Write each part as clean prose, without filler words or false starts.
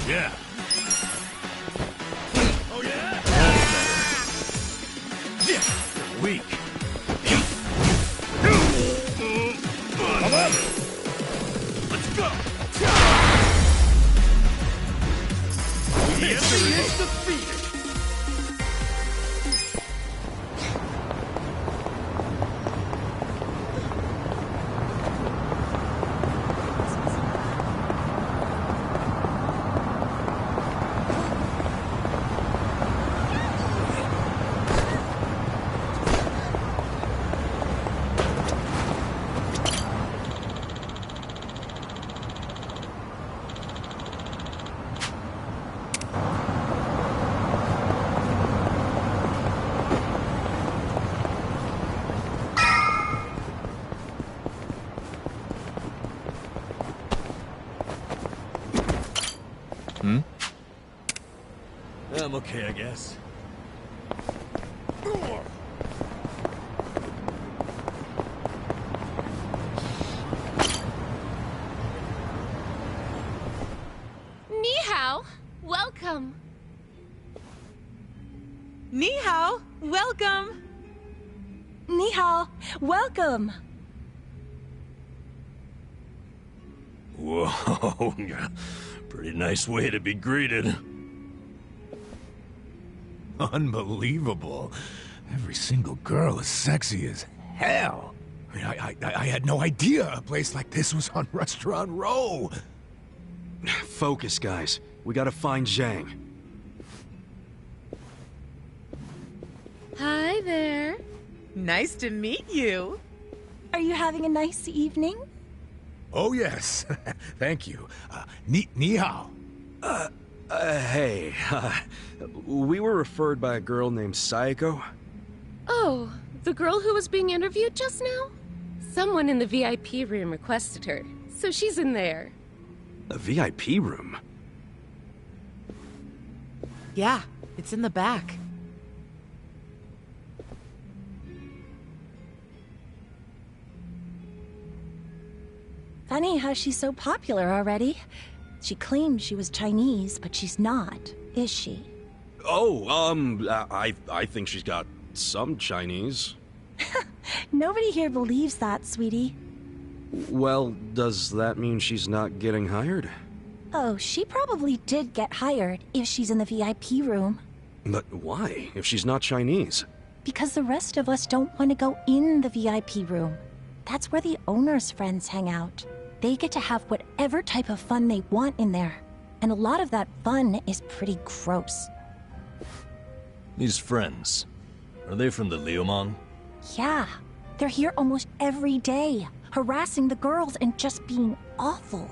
Yeah. Oh yeah. Yeah. You're weak. Come on. Let's go. The enemy is defeated. I'm okay, I guess. Ni hao, welcome. Ni hao, welcome. Ni hao, welcome. Whoa, pretty nice way to be greeted. Unbelievable. Every single girl is sexy as hell. I mean, I had no idea a place like this was on Restaurant Row. Focus, guys. We gotta find Zhang. Hi there. Nice to meet you. Are you having a nice evening? Oh, yes. Thank you. Ni hao. Hey, we were referred by a girl named Sayako. Oh, the girl who was being interviewed just now? Someone in the VIP room requested her, so she's in there. A VIP room? Yeah, it's in the back. Funny how she's so popular already. She claimed she was Chinese, but she's not, is she? Oh, I think she's got some Chinese. Nobody here believes that, sweetie. Well, does that mean she's not getting hired? Oh, she probably did get hired if she's in the VIP room. But why, if she's not Chinese? Because the rest of us don't want to go in the VIP room. That's where the owner's friends hang out. They get to have whatever type of fun they want in there. And a lot of that fun is pretty gross. These friends, are they from the Liumang? Yeah, they're here almost every day, harassing the girls and just being awful.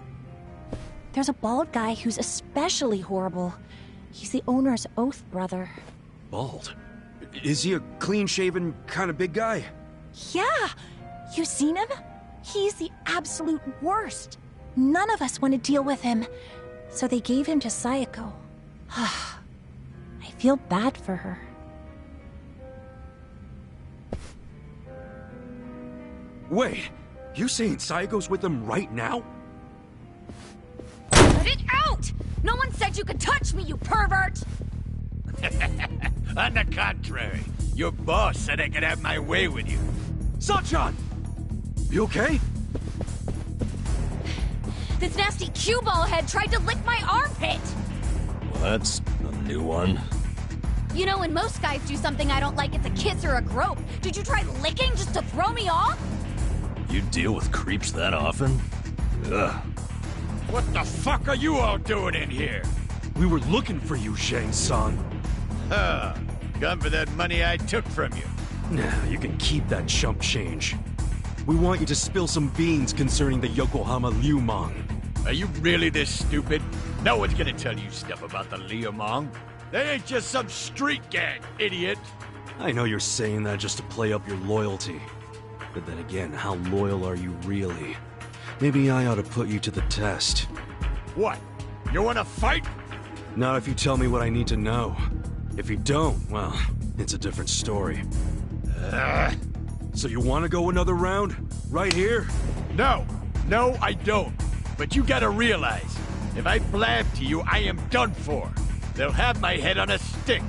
There's a bald guy who's especially horrible. He's the owner's oath brother. Bald? Is he a clean-shaven, kind of big guy? Yeah! You seen him? He's the absolute worst. None of us want to deal with him. So they gave him to Sayako. I feel bad for her. Wait, you saying Sayago's with them right now? Let it out! No one said you could touch me, you pervert! On the contrary, your boss said I could have my way with you. Sachan! You okay? This nasty cue ball head tried to lick my armpit! Well, that's a new one. You know, when most guys do something I don't like, it's a kiss or a grope. Did you try licking just to throw me off? You deal with creeps that often? Ugh. What the fuck are you all doing in here? We were looking for you, Zhang-san. Come for that money I took from you. Nah, you can keep that chump change. We want you to spill some beans concerning the Yokohama Liumang. Are you really this stupid? No one's gonna tell you stuff about the Liumang. They ain't just some street gang, idiot. I know you're saying that just to play up your loyalty. But then again, how loyal are you really? Maybe I ought to put you to the test. What? You wanna fight? Not if you tell me what I need to know. If you don't, well, it's a different story. So you want to go another round? Right here? No, I don't. But you gotta realize, if I blab to you, I am done for. They'll have my head on a stick.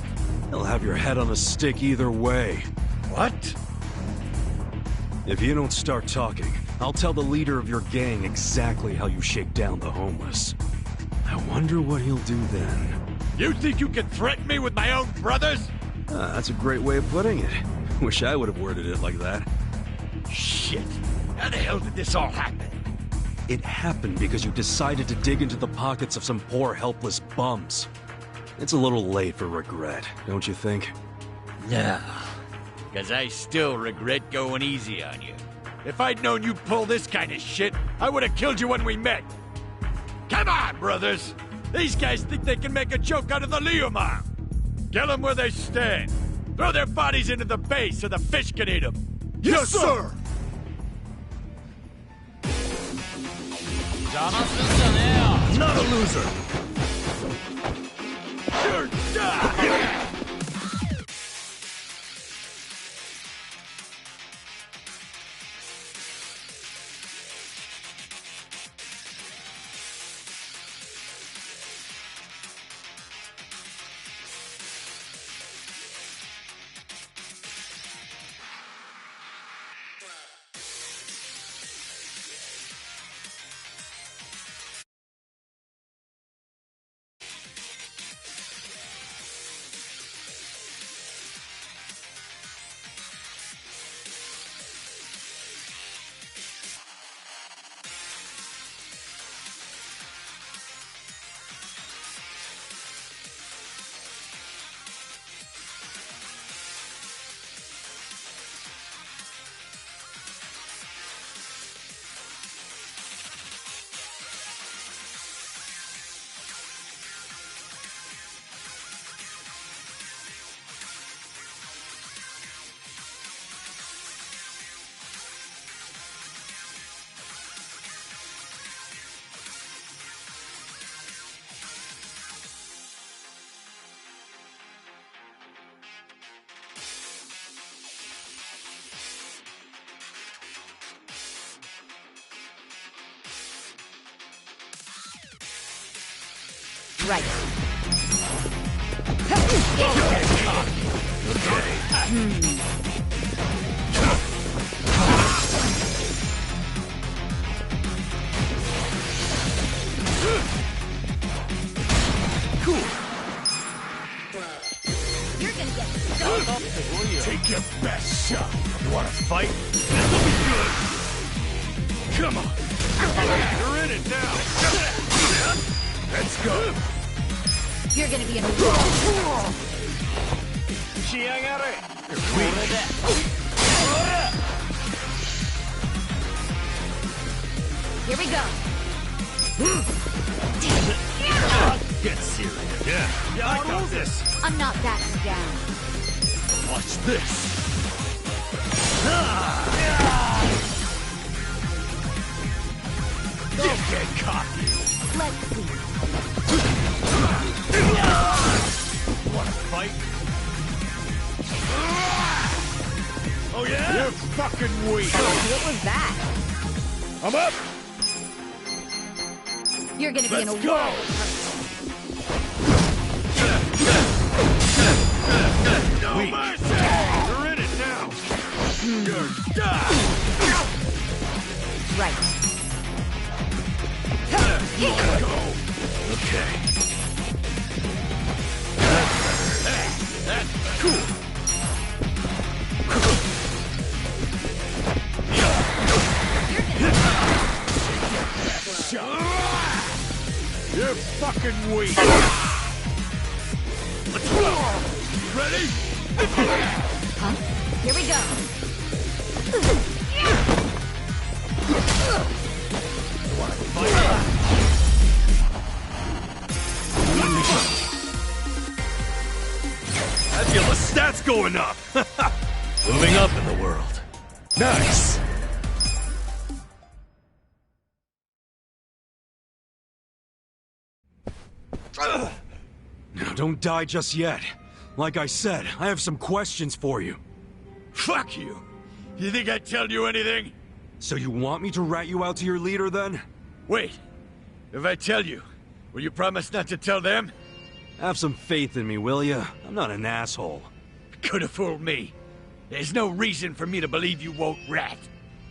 They'll have your head on a stick either way. What? If you don't start talking, I'll tell the leader of your gang exactly how you shake down the homeless. I wonder what he'll do then. You think you can threaten me with my own brothers? That's a great way of putting it. Wish I would have worded it like that. Shit. How the hell did this all happen? It happened because you decided to dig into the pockets of some poor, helpless bums. It's a little late for regret, don't you think? No. Because I still regret going easy on you. If I'd known you'd pull this kind of shit, I would have killed you when we met. Come on, brothers! These guys think they can make a joke out of the Liumang. Kill them where they stand. Throw their bodies into the bay so the fish can eat them. Yes, sir! Not a loser! Right. Cool. You're gonna get stuck. Take your best shot. You wanna fight? This'll be good. Come on. You're in it now. Let's go. You're gonna be in a war. Here we go. Get serious. Yeah, I got this. I'm not backing down. Watch this. Don't get cocky. Let's see. Wanna fight? Oh yeah? You're fucking weak! What was that? I'm up! You're gonna be in a Let's go! world. No mercy! You're in it now! You're done! Right. Okay. That's cool! You're fucking weak! Let's go! Ready? Huh? Here we go. I feel the stats going up! Moving up in the world. Nice! Now, don't die just yet. Like I said, I have some questions for you. Fuck you! You think I'd tell you anything? So you want me to rat you out to your leader, then? Wait. If I tell you, will you promise not to tell them? Have some faith in me, will ya? I'm not an asshole. Could have fooled me. There's no reason for me to believe you won't rat.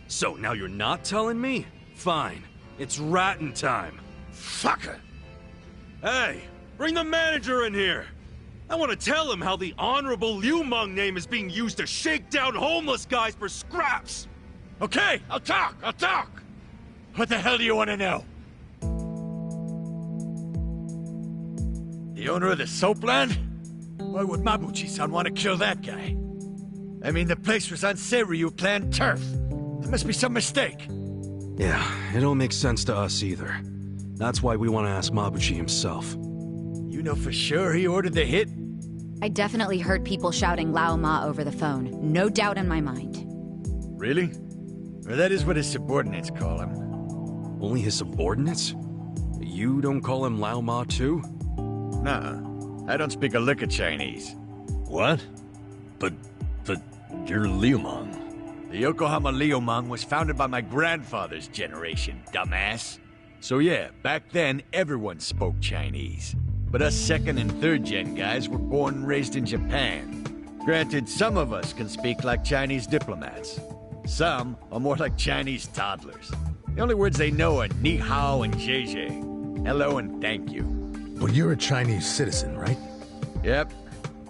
So now you're not telling me? Fine. It's ratting time. Fucker! Hey, bring the manager in here! I want to tell him how the Honorable Liu Meng name is being used to shake down homeless guys for scraps! Okay, I'll talk! What the hell do you want to know? The owner of the soap land? Why would Mabuchi-san want to kill that guy? I mean, the place was on Seiryu clan turf. There must be some mistake. Yeah, it don't make sense to us either. That's why we want to ask Mabuchi himself. You know for sure he ordered the hit? I definitely heard people shouting Lao Ma over the phone. No doubt in my mind. Really? Or that is what his subordinates call him. Only his subordinates? You don't call him Lao Ma too? Nuh-uh. I don't speak a lick of Chinese. What? But you're Liu Meng. The Yokohama Liumang was founded by my grandfather's generation, dumbass. So yeah, back then everyone spoke Chinese. But us second and third gen guys were born and raised in Japan. Granted, some of us can speak like Chinese diplomats. Some are more like Chinese toddlers. The only words they know are ni hao and zhe. Hello and thank you. But you're a Chinese citizen, right? Yep.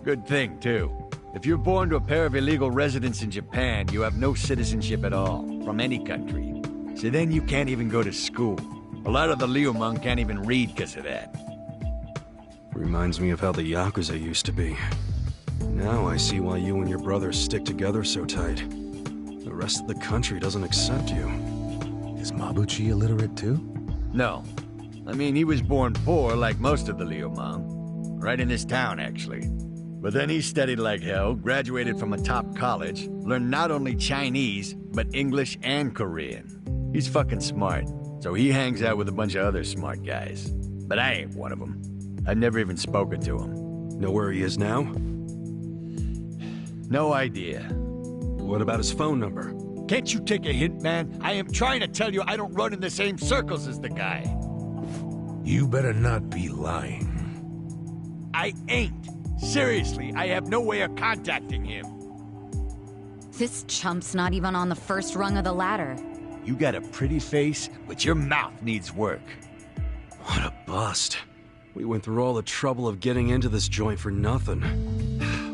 Good thing, too. If you're born to a pair of illegal residents in Japan, you have no citizenship at all, from any country. So then you can't even go to school. A lot of the Liumang can't even read because of that. Reminds me of how the Yakuza used to be. Now I see why you and your brothers stick together so tight. The rest of the country doesn't accept you. Is Mabuchi illiterate too? No. I mean, he was born poor like most of the Liumang. Right in this town, actually. But then he studied like hell, graduated from a top college, learned not only Chinese, but English and Korean. He's fucking smart, so he hangs out with a bunch of other smart guys. But I ain't one of them. I've never even spoken to him. Know where he is now? No idea. What about his phone number? Can't you take a hint, man? I am trying to tell you I don't run in the same circles as the guy. You better not be lying. I ain't. Seriously, I have no way of contacting him. This chump's not even on the first rung of the ladder. You got a pretty face, but your mouth needs work. What a bust. We went through all the trouble of getting into this joint for nothing.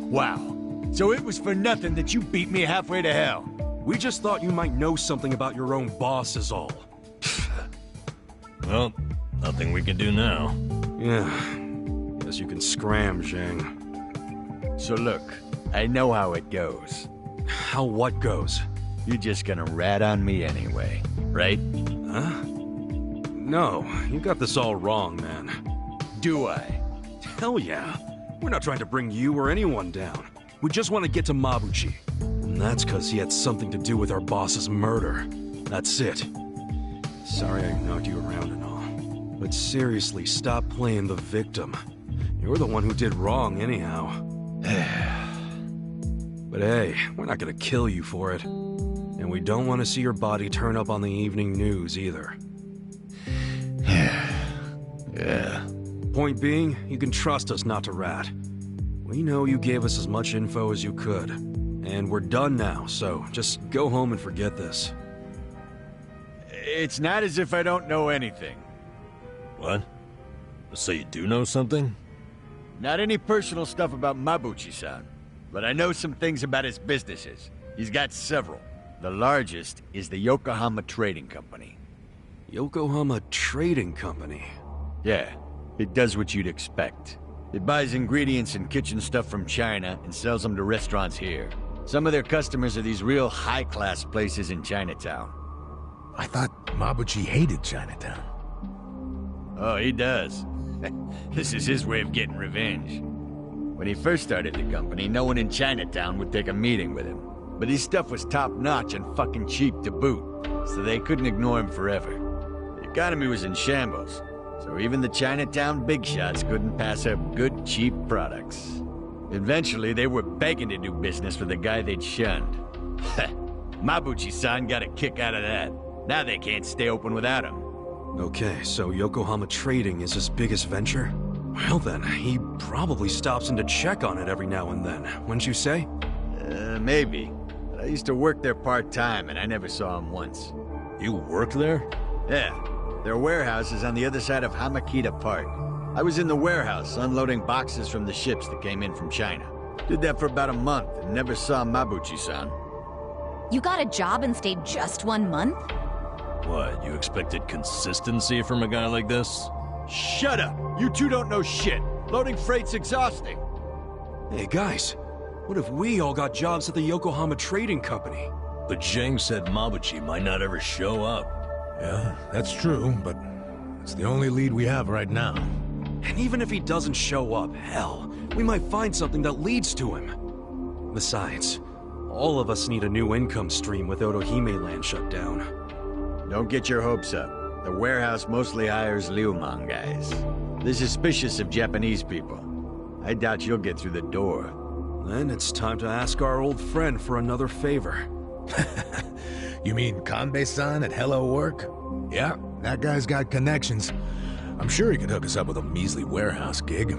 Wow. So it was for nothing that you beat me halfway to hell. We just thought you might know something about your own boss is all. Well, nothing we can do now. Yeah. Guess you can scram, Zhang. So look, I know how it goes. How what goes? You're just gonna rat on me anyway, right? Huh? No, you got this all wrong, man. Do I? Hell yeah. We're not trying to bring you or anyone down. We just want to get to Mabuchi. And that's because he had something to do with our boss's murder. That's it. Sorry I knocked you around and all. But seriously, stop playing the victim. You're the one who did wrong anyhow. But hey, we're not gonna kill you for it. And we don't want to see your body turn up on the evening news either. Yeah. Point being, you can trust us not to rat. We know you gave us as much info as you could. And we're done now, so just go home and forget this. It's not as if I don't know anything. What? So you do know something? Not any personal stuff about Mabuchi-san, but I know some things about his businesses. He's got several. The largest is the Yokohama Trading Company. Yokohama Trading Company? Yeah, it does what you'd expect. It buys ingredients and kitchen stuff from China and sells them to restaurants here. Some of their customers are these real high-class places in Chinatown. I thought Mabuchi hated Chinatown. Oh, he does. This is his way of getting revenge. When he first started the company, no one in Chinatown would take a meeting with him. But his stuff was top-notch and fucking cheap to boot, so they couldn't ignore him forever. The economy was in shambles, so even the Chinatown big shots couldn't pass up good, cheap products. Eventually, they were begging to do business with the guy they'd shunned. Mabuchi-san got a kick out of that. Now they can't stay open without him. Okay, so Yokohama Trading is his biggest venture? Well then, he probably stops in to check on it every now and then, wouldn't you say? Maybe. But I used to work there part-time, and I never saw him once. You worked there? Yeah. Their warehouse is on the other side of Hamakita Park. I was in the warehouse, unloading boxes from the ships that came in from China. Did that for about a month, and never saw Mabuchi-san. You got a job and stayed just 1 month? What, you expected consistency from a guy like this? Shut up! You two don't know shit! Loading freight's exhausting! Hey guys, what if we all got jobs at the Yokohama Trading Company? But Zhang said Mabuchi might not ever show up. Yeah, that's true, but it's the only lead we have right now. And even if he doesn't show up, hell, we might find something that leads to him. Besides, all of us need a new income stream with Otohime Land shut down. Don't get your hopes up. The warehouse mostly hires Liumang guys. They're suspicious of Japanese people. I doubt you'll get through the door. Then it's time to ask our old friend for another favor. You mean Kanbei-san at Hello Work? Yeah, that guy's got connections. I'm sure he could hook us up with a measly warehouse gig.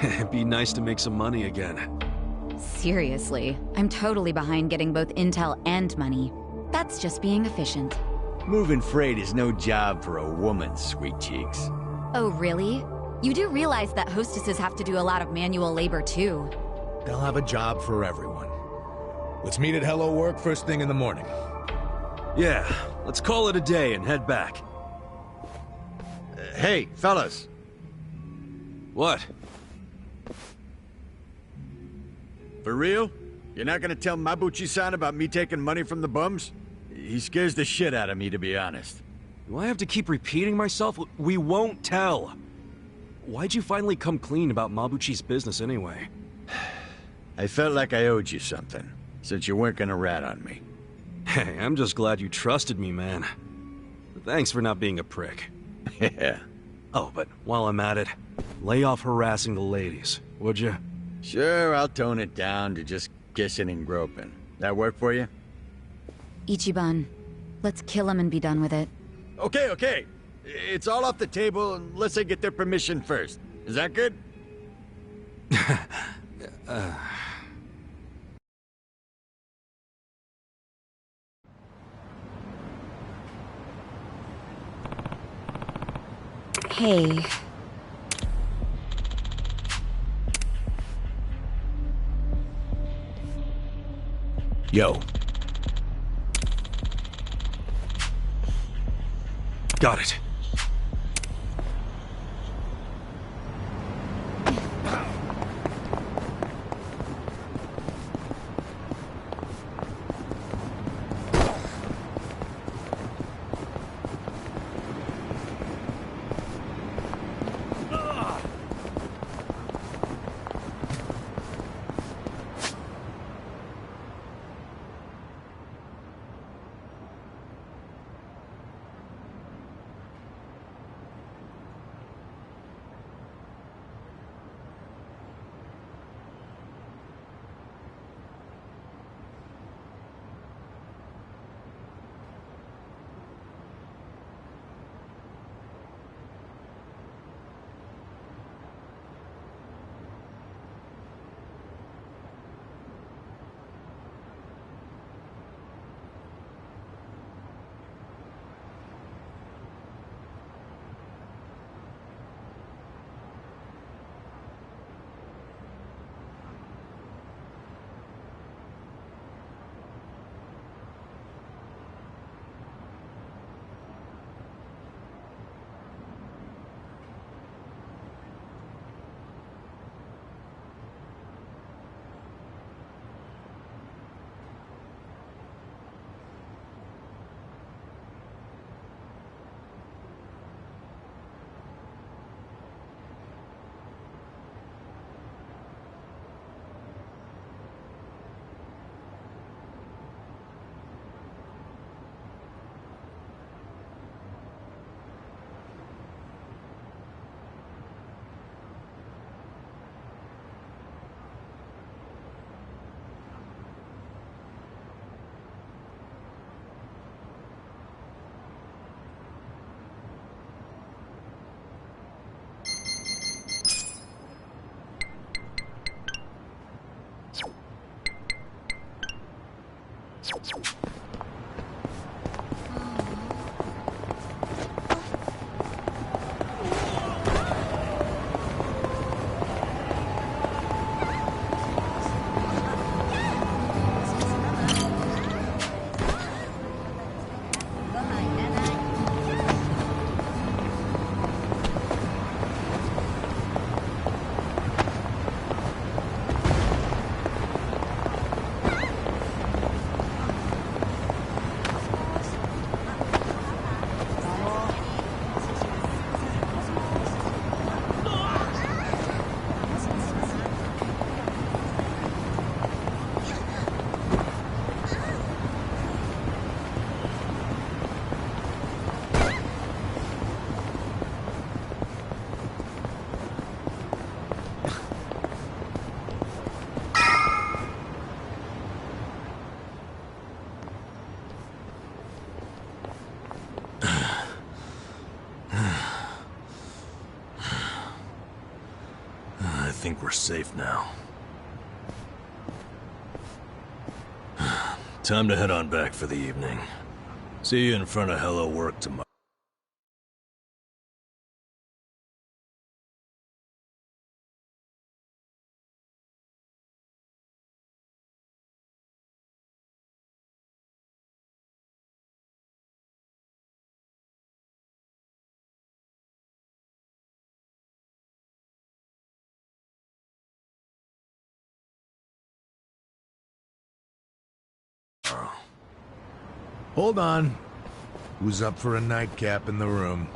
It'd be nice to make some money again. Seriously, I'm totally behind getting both intel and money. That's just being efficient. Moving freight is no job for a woman, sweet cheeks. Oh, really? You do realize that hostesses have to do a lot of manual labor, too. They'll have a job for everyone. Let's meet at Hello Work first thing in the morning. Yeah, let's call it a day and head back. Hey, fellas. What? For real? You're not gonna tell Mabuchi-san about me taking money from the bums? He scares the shit out of me, to be honest. Do I have to keep repeating myself? We won't tell. Why'd you finally come clean about Mabuchi's business anyway? I felt like I owed you something, since you weren't gonna rat on me. Hey, I'm just glad you trusted me, man. Thanks for not being a prick. Yeah. Oh, but while I'm at it, lay off harassing the ladies, would you? Sure, I'll tone it down to just kissing and groping. That work for you? Ichiban, let's kill him and be done with it. Okay. It's all off the table unless I get their permission first. Is that good? Hey. Yo. Got it. think we're safe now. Time to head on back for the evening. See you in front of Hello Work tomorrow. Hold on. Who's up for a nightcap in the room?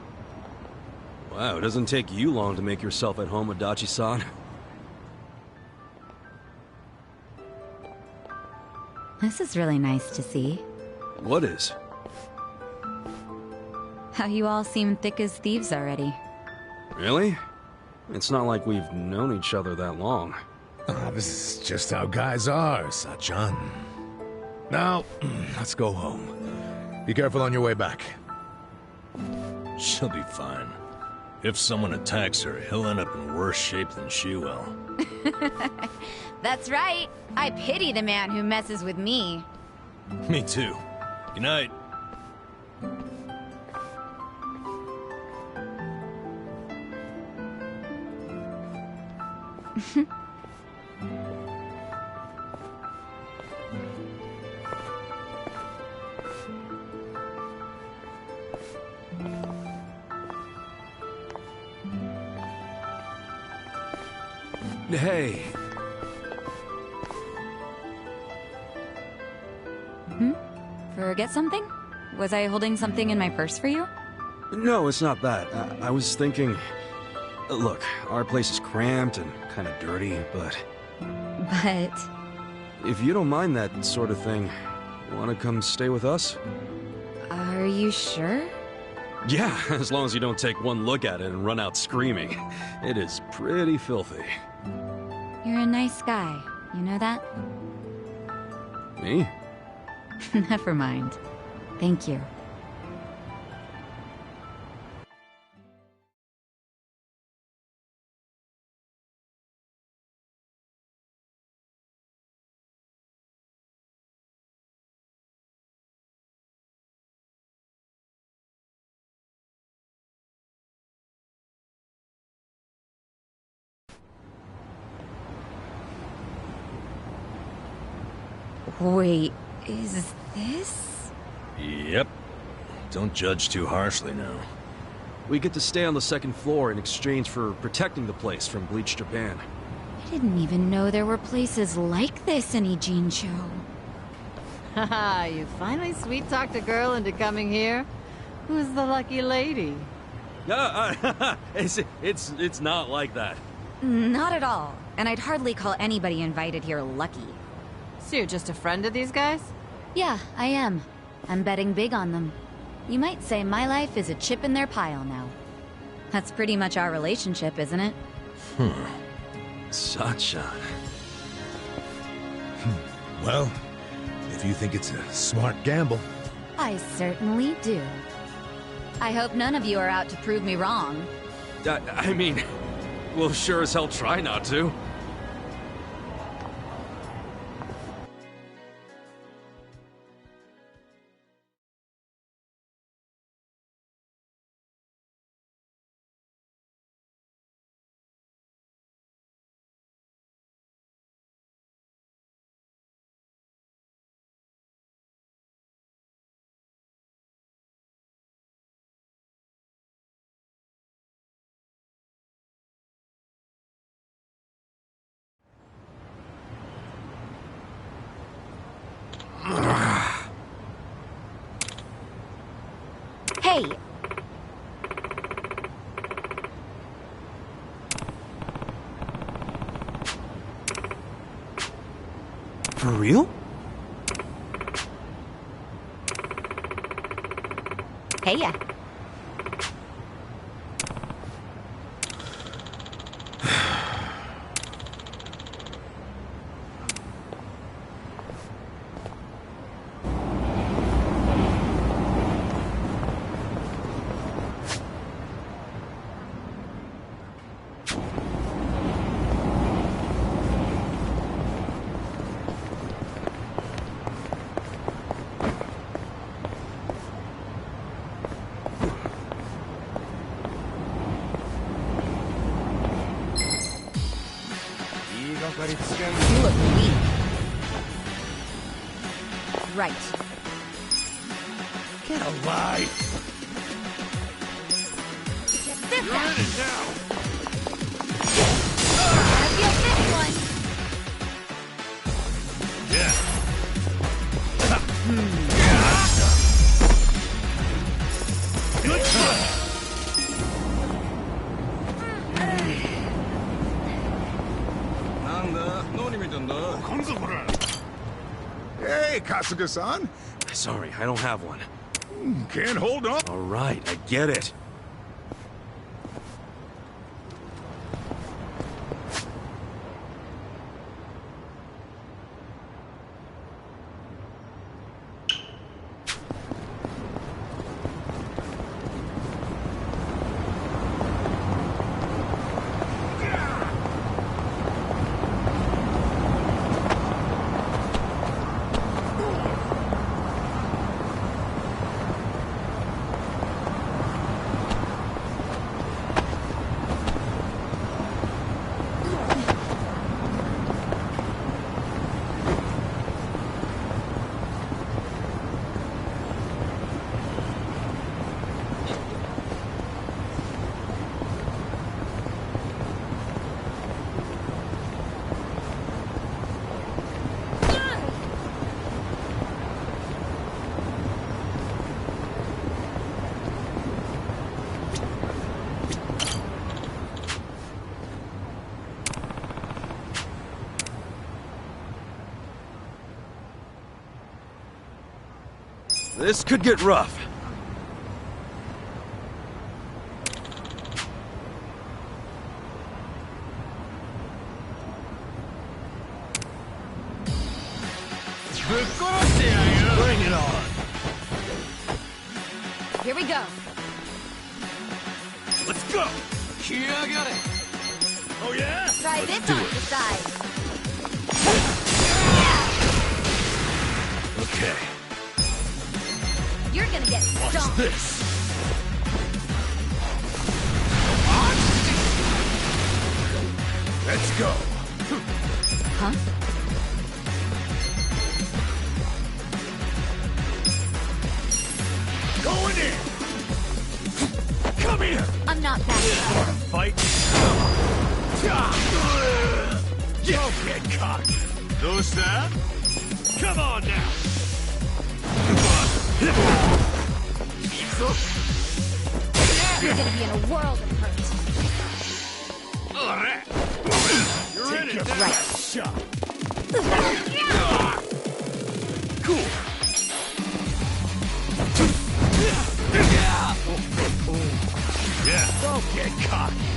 Wow, it doesn't take you long to make yourself at home, Adachi-san. This is really nice to see. What is? How you all seem thick as thieves already. Really? It's not like we've known each other that long. This is just how guys are, Sachan. Now, let's go home. Be careful on your way back. She'll be fine. If someone attacks her, he'll end up in worse shape than she will. That's right. I pity the man who messes with me. Me too. Good night. Hey. Forget something? Was I holding something in my purse for you? No, it's not that. I was thinking... Look, our place is cramped and kind of dirty, but... But... If you don't mind that sort of thing, wanna come stay with us? Are you sure? Yeah, as long as you don't take one look at it and run out screaming. It is pretty filthy. You're a nice guy. You know that? Me? Never mind. Thank you. Wait, is this? Yep. Don't judge too harshly now. We get to stay on the second floor in exchange for protecting the place from Bleach Japan. I didn't even know there were places like this in Ijincho. Haha, you finally sweet-talked a girl into coming here? Who's the lucky lady? It's not like that. Not at all. And I'd hardly call anybody invited here lucky. So you're just a friend of these guys? Yeah, I am. I'm betting big on them. You might say my life is a chip in their pile now. That's pretty much our relationship, isn't it? Sachan. Well, if you think it's a smart gamble. I certainly do. I hope none of you are out to prove me wrong. I mean, we'll sure as hell try not to. Hey! For real? Hey ya. You look weak. Right. Get alive! This You're guy. in it now! Gotta feel this one. Good try! Hey, Kasuga-san. Sorry, I don't have one. Can't hold on. All right, I get it. This could get rough. Bring it on! Here we go. Let's go! Oh yeah? Try this on the side. Okay, You're gonna get watch stomped. this! Let's go. Huh? Going in! Come here! I'm not backing. Fight! Don't get cocky! Those that? Come on now! You're gonna be in a world of hurt. You're in it now! Right. Shot! Cool. Yeah! Don't get cocky.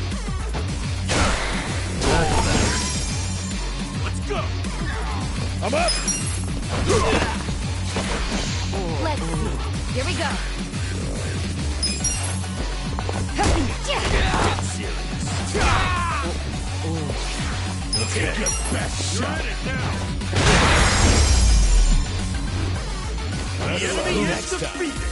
Let's go! I'm up. Let's see. Here we go. Take your best shot! You're in it now! The enemy is defeated!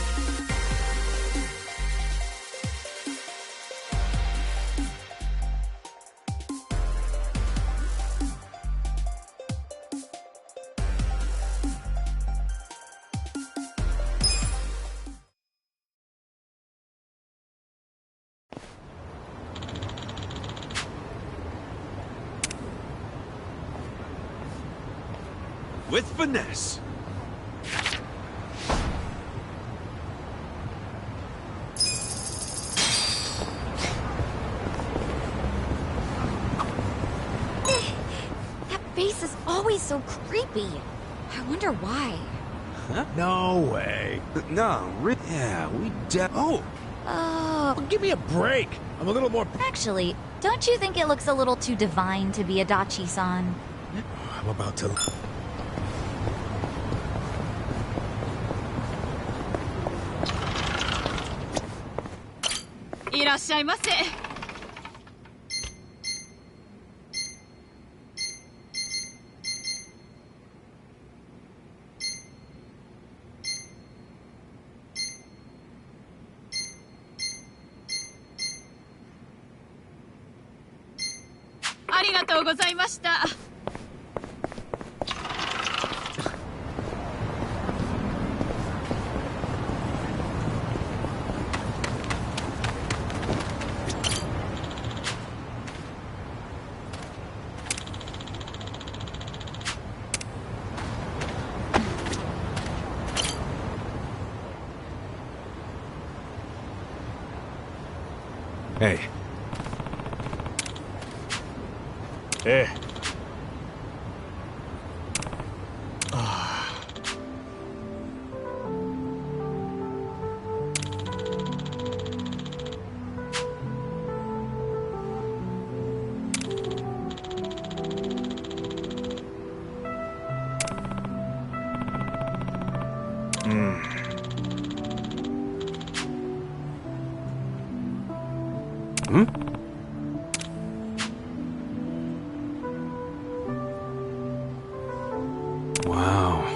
With finesse. That face is always so creepy. I wonder why. Huh? No way. No, yeah, we Oh! Oh, Well, give me a break. I'm a little more... Actually, don't you think it looks a little too divine to be Adachi-san? I'm about to... Hey. Hey. Wow.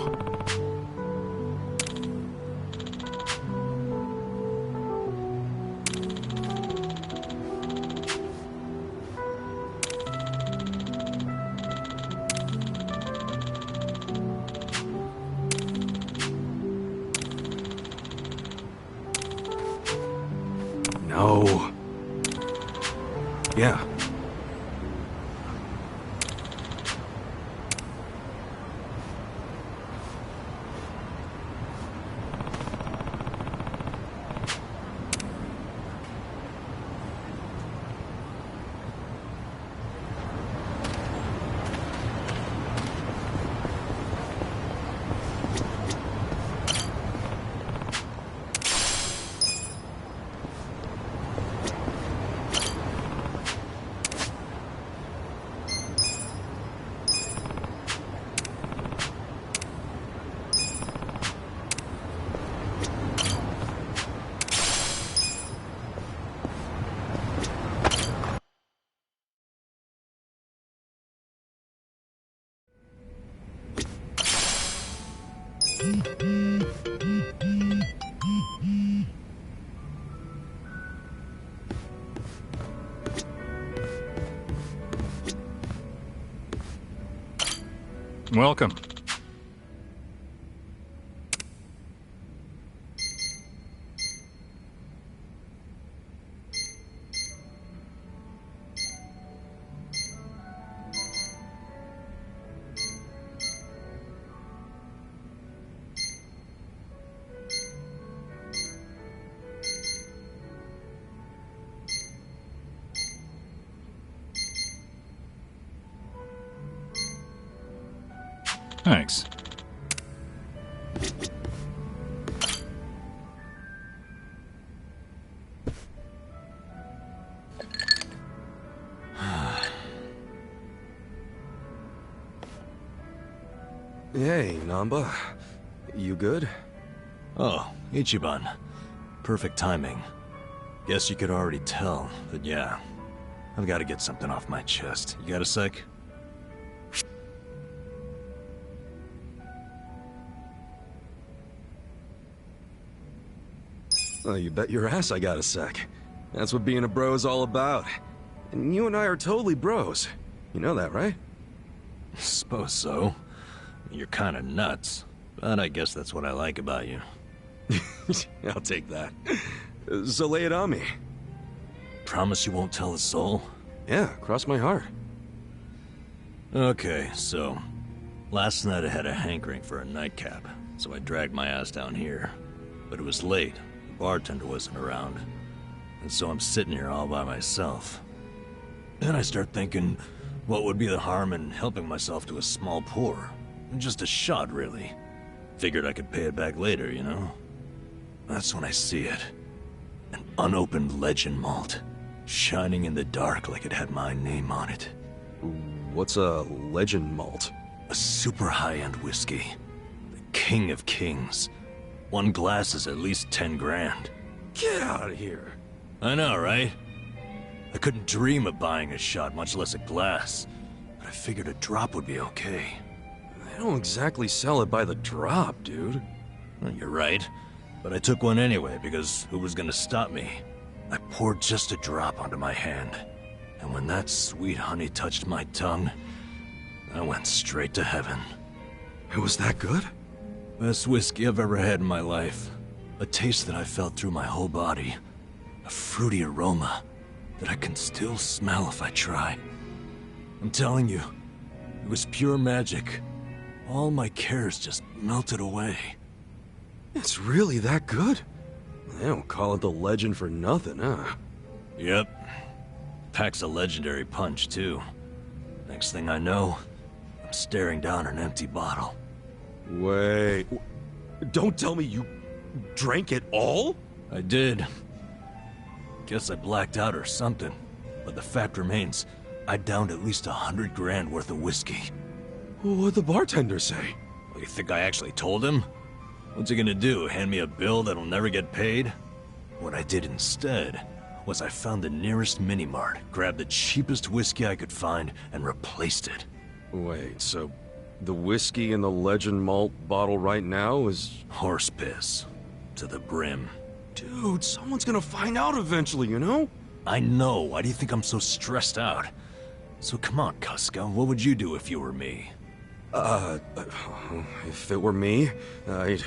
No. Yeah. Welcome. Thanks. Hey, Namba. You good? Oh, Ichiban. Perfect timing. Guess you could already tell, but yeah. I've got to get something off my chest. You got a sec? Oh, you bet your ass I got a sec. That's what being a bro's all about. And you and I are totally bros. You know that, right? Suppose so. You're kinda nuts, but I guess that's what I like about you. I'll take that. So lay it on me. Promise you won't tell a soul? Yeah, cross my heart. Okay, so... last night I had a hankering for a nightcap, so I dragged my ass down here. But it was late. The bartender wasn't around. And so I'm sitting here all by myself. Then I start thinking, what would be the harm in helping myself to a small pour? Just a shot, really. Figured I could pay it back later, you know? That's when I see it. An unopened legend malt, shining in the dark like it had my name on it. What's a legend malt? A super high-end whiskey. The king of kings. One glass is at least 10 grand. Get out of here. I know, right? I couldn't dream of buying a shot, much less a glass. But I figured a drop would be okay. They don't exactly sell it by the drop, dude. Well, you're right. But I took one anyway, because who was gonna stop me? I poured just a drop onto my hand. And when that sweet honey touched my tongue, I went straight to heaven. It was that good? Best whiskey I've ever had in my life. A taste that I felt through my whole body. A fruity aroma that I can still smell if I try. I'm telling you, it was pure magic. All my cares just melted away. It's really that good? They don't call it the legend for nothing, huh? Yep. packs a legendary punch, too. Next thing I know, I'm staring down an empty bottle. Wait... Don't tell me you drank it all? I did. Guess I blacked out or something. But the fact remains, I downed at least 100 grand worth of whiskey. What'd the bartender say? Well, you think I actually told him? What's he gonna do, hand me a bill that'll never get paid? What I did instead was I found the nearest mini-mart, grabbed the cheapest whiskey I could find, and replaced it. Wait, so the whiskey in the Legend Malt bottle right now is... Horse piss. To the brim. Dude, someone's gonna find out eventually, you know? I know. Why do you think I'm so stressed out? So come on, Kuska, what would you do if you were me? If it were me, I'd...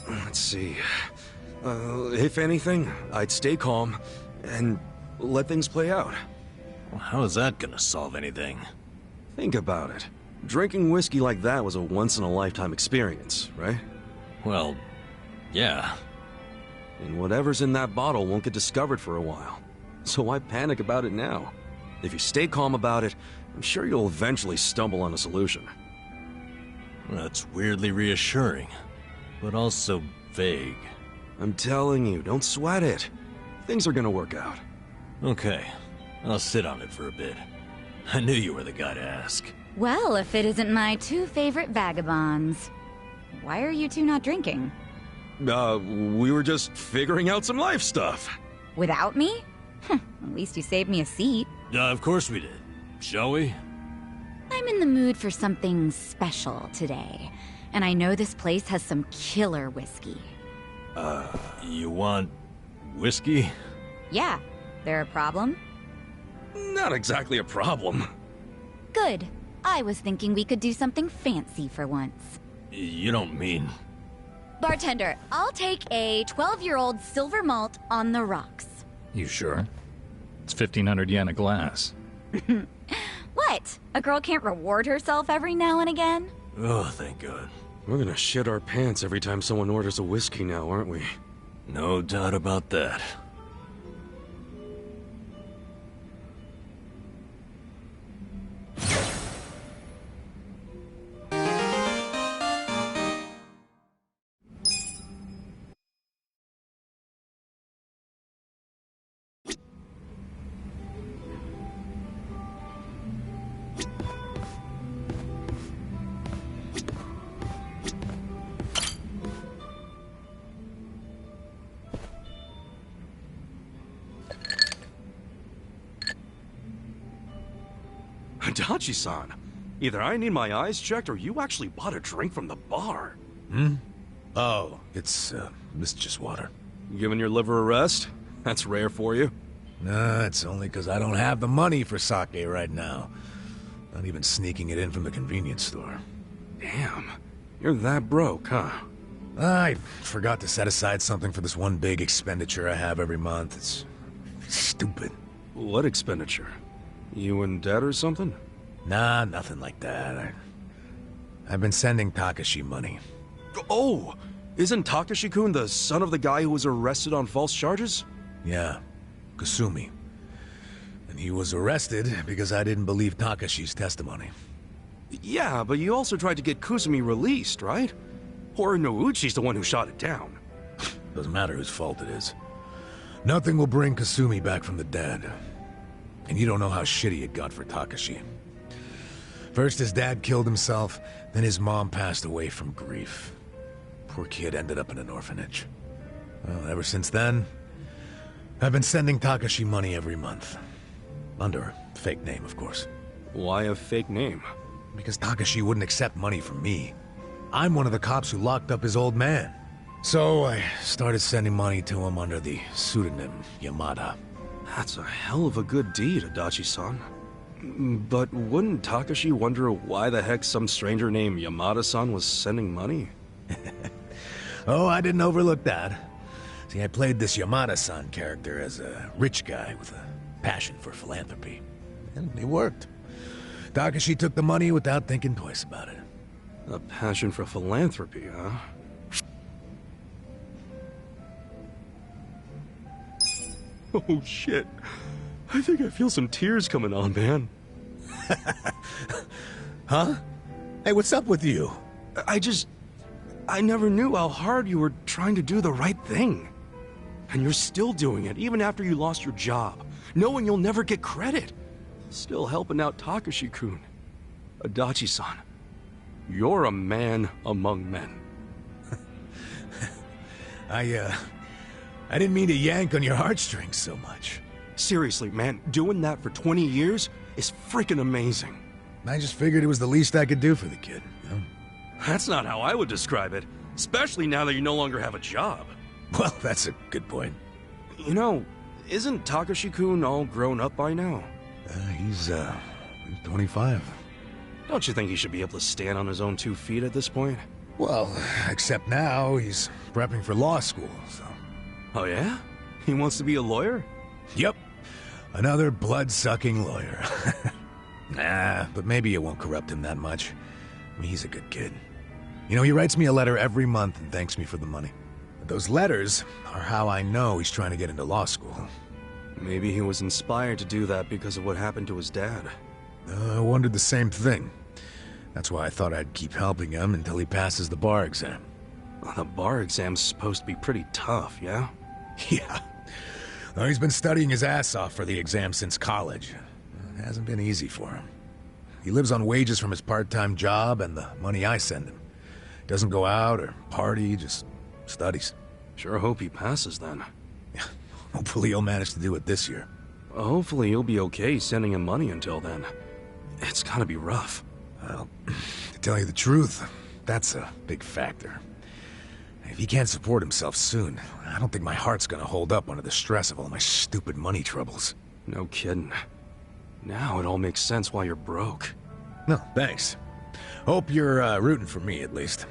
Let's see. If anything, I'd stay calm and let things play out. Well, how is that gonna solve anything? Think about it. Drinking whiskey like that was a once-in-a-lifetime experience, right? Well, yeah. And whatever's in that bottle won't get discovered for a while. So why panic about it now? If you stay calm about it, I'm sure you'll eventually stumble on a solution. That's weirdly reassuring, but also vague. I'm telling you, don't sweat it. Things are gonna work out. Okay, I'll sit on it for a bit. I knew you were the guy to ask. Well, if it isn't my two favorite vagabonds. Why are you two not drinking? We were just figuring out some life stuff. Without me? At least you saved me a seat. Of course we did. Shall we? I'm in the mood for something special today. And I know this place has some killer whiskey. You want... whiskey? Yeah. There a problem? Not exactly a problem. Good. I was thinking we could do something fancy for once. You don't mean... Bartender, I'll take a 12-year-old silver malt on the rocks. You sure? It's 1,500 yen a glass. What? A girl can't reward herself every now and again? Oh, thank God. We're gonna shit our pants every time someone orders a whiskey now, aren't we? No doubt about that. Dachi-san, either I need my eyes checked or you actually bought a drink from the bar. Oh, it's just water. Giving your liver a rest? That's rare for you. Nah, it's only because I don't have the money for sake right now. Not even sneaking it in from the convenience store. Damn, you're that broke, huh? I forgot to set aside something for this one big expenditure I have every month. It's stupid. What expenditure? You in debt or something? Nah, nothing like that. I've been sending Takashi money. Oh! Isn't Takashi-kun the son of the guy who was arrested on false charges? Yeah, Kasumi. And he was arrested because I didn't believe Takashi's testimony. Yeah, but you also tried to get Kusumi released, right? Or Nouchi's the one who shot it down. Doesn't matter whose fault it is. Nothing will bring Kasumi back from the dead. And you don't know how shitty it got for Takashi. First his dad killed himself, then his mom passed away from grief. Poor kid ended up in an orphanage. Well, ever since then, I've been sending Takashi money every month. Under a fake name, of course. Why a fake name? Because Takashi wouldn't accept money from me. I'm one of the cops who locked up his old man. So I started sending money to him under the pseudonym Yamada. That's a hell of a good deed, Adachi-san. But wouldn't Takashi wonder why the heck some stranger named Yamada-san was sending money? Oh, I didn't overlook that. See, I played this Yamada-san character as a rich guy with a passion for philanthropy. And it worked. Takashi took the money without thinking twice about it. A passion for philanthropy, huh? Oh, shit. I think I feel some tears coming on, man. Huh? Hey, what's up with you? I never knew how hard you were trying to do the right thing. And you're still doing it, even after you lost your job, knowing you'll never get credit. Still helping out Takashi-kun. Adachi-san, you're a man among men. I didn't mean to yank on your heartstrings so much. Seriously, man, doing that for 20 years is freaking amazing. I just figured it was the least I could do for the kid, you know? That's not how I would describe it, especially now that you no longer have a job. Well, that's a good point. You know, isn't Takashi-kun all grown up by now? He's 25. Don't you think he should be able to stand on his own 2 feet at this point? Well, except now he's prepping for law school, so... Oh yeah? He wants to be a lawyer? Yep. Another blood-sucking lawyer. Nah, but maybe it won't corrupt him that much. I mean, he's a good kid. You know, he writes me a letter every month and thanks me for the money. But those letters are how I know he's trying to get into law school. Maybe he was inspired to do that because of what happened to his dad. I wondered the same thing. That's why I thought I'd keep helping him until he passes the bar exam. Well, the bar exam's supposed to be pretty tough, yeah? Yeah. Well, he's been studying his ass off for the exam since college. It hasn't been easy for him. He lives on wages from his part-time job and the money I send him. Doesn't go out or party, just studies. Sure hope he passes then. Yeah, hopefully he'll manage to do it this year. Hopefully you'll be okay sending him money until then. It's gotta be rough. Well, to tell you the truth, that's a big factor. If he can't support himself soon, I don't think my heart's gonna hold up under the stress of all my stupid money troubles. No kidding. Now it all makes sense why you're broke. No, thanks. Hope you're rooting for me, at least.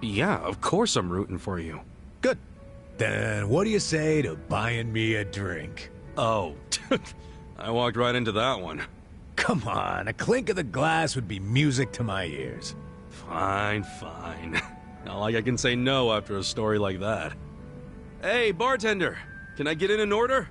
Yeah, of course I'm rooting for you. Good. Then what do you say to buying me a drink? Oh, I walked right into that one. Come on, a clink of the glass would be music to my ears. Fine, fine. Not like I can say no after a story like that. Hey, bartender, can I get in an order?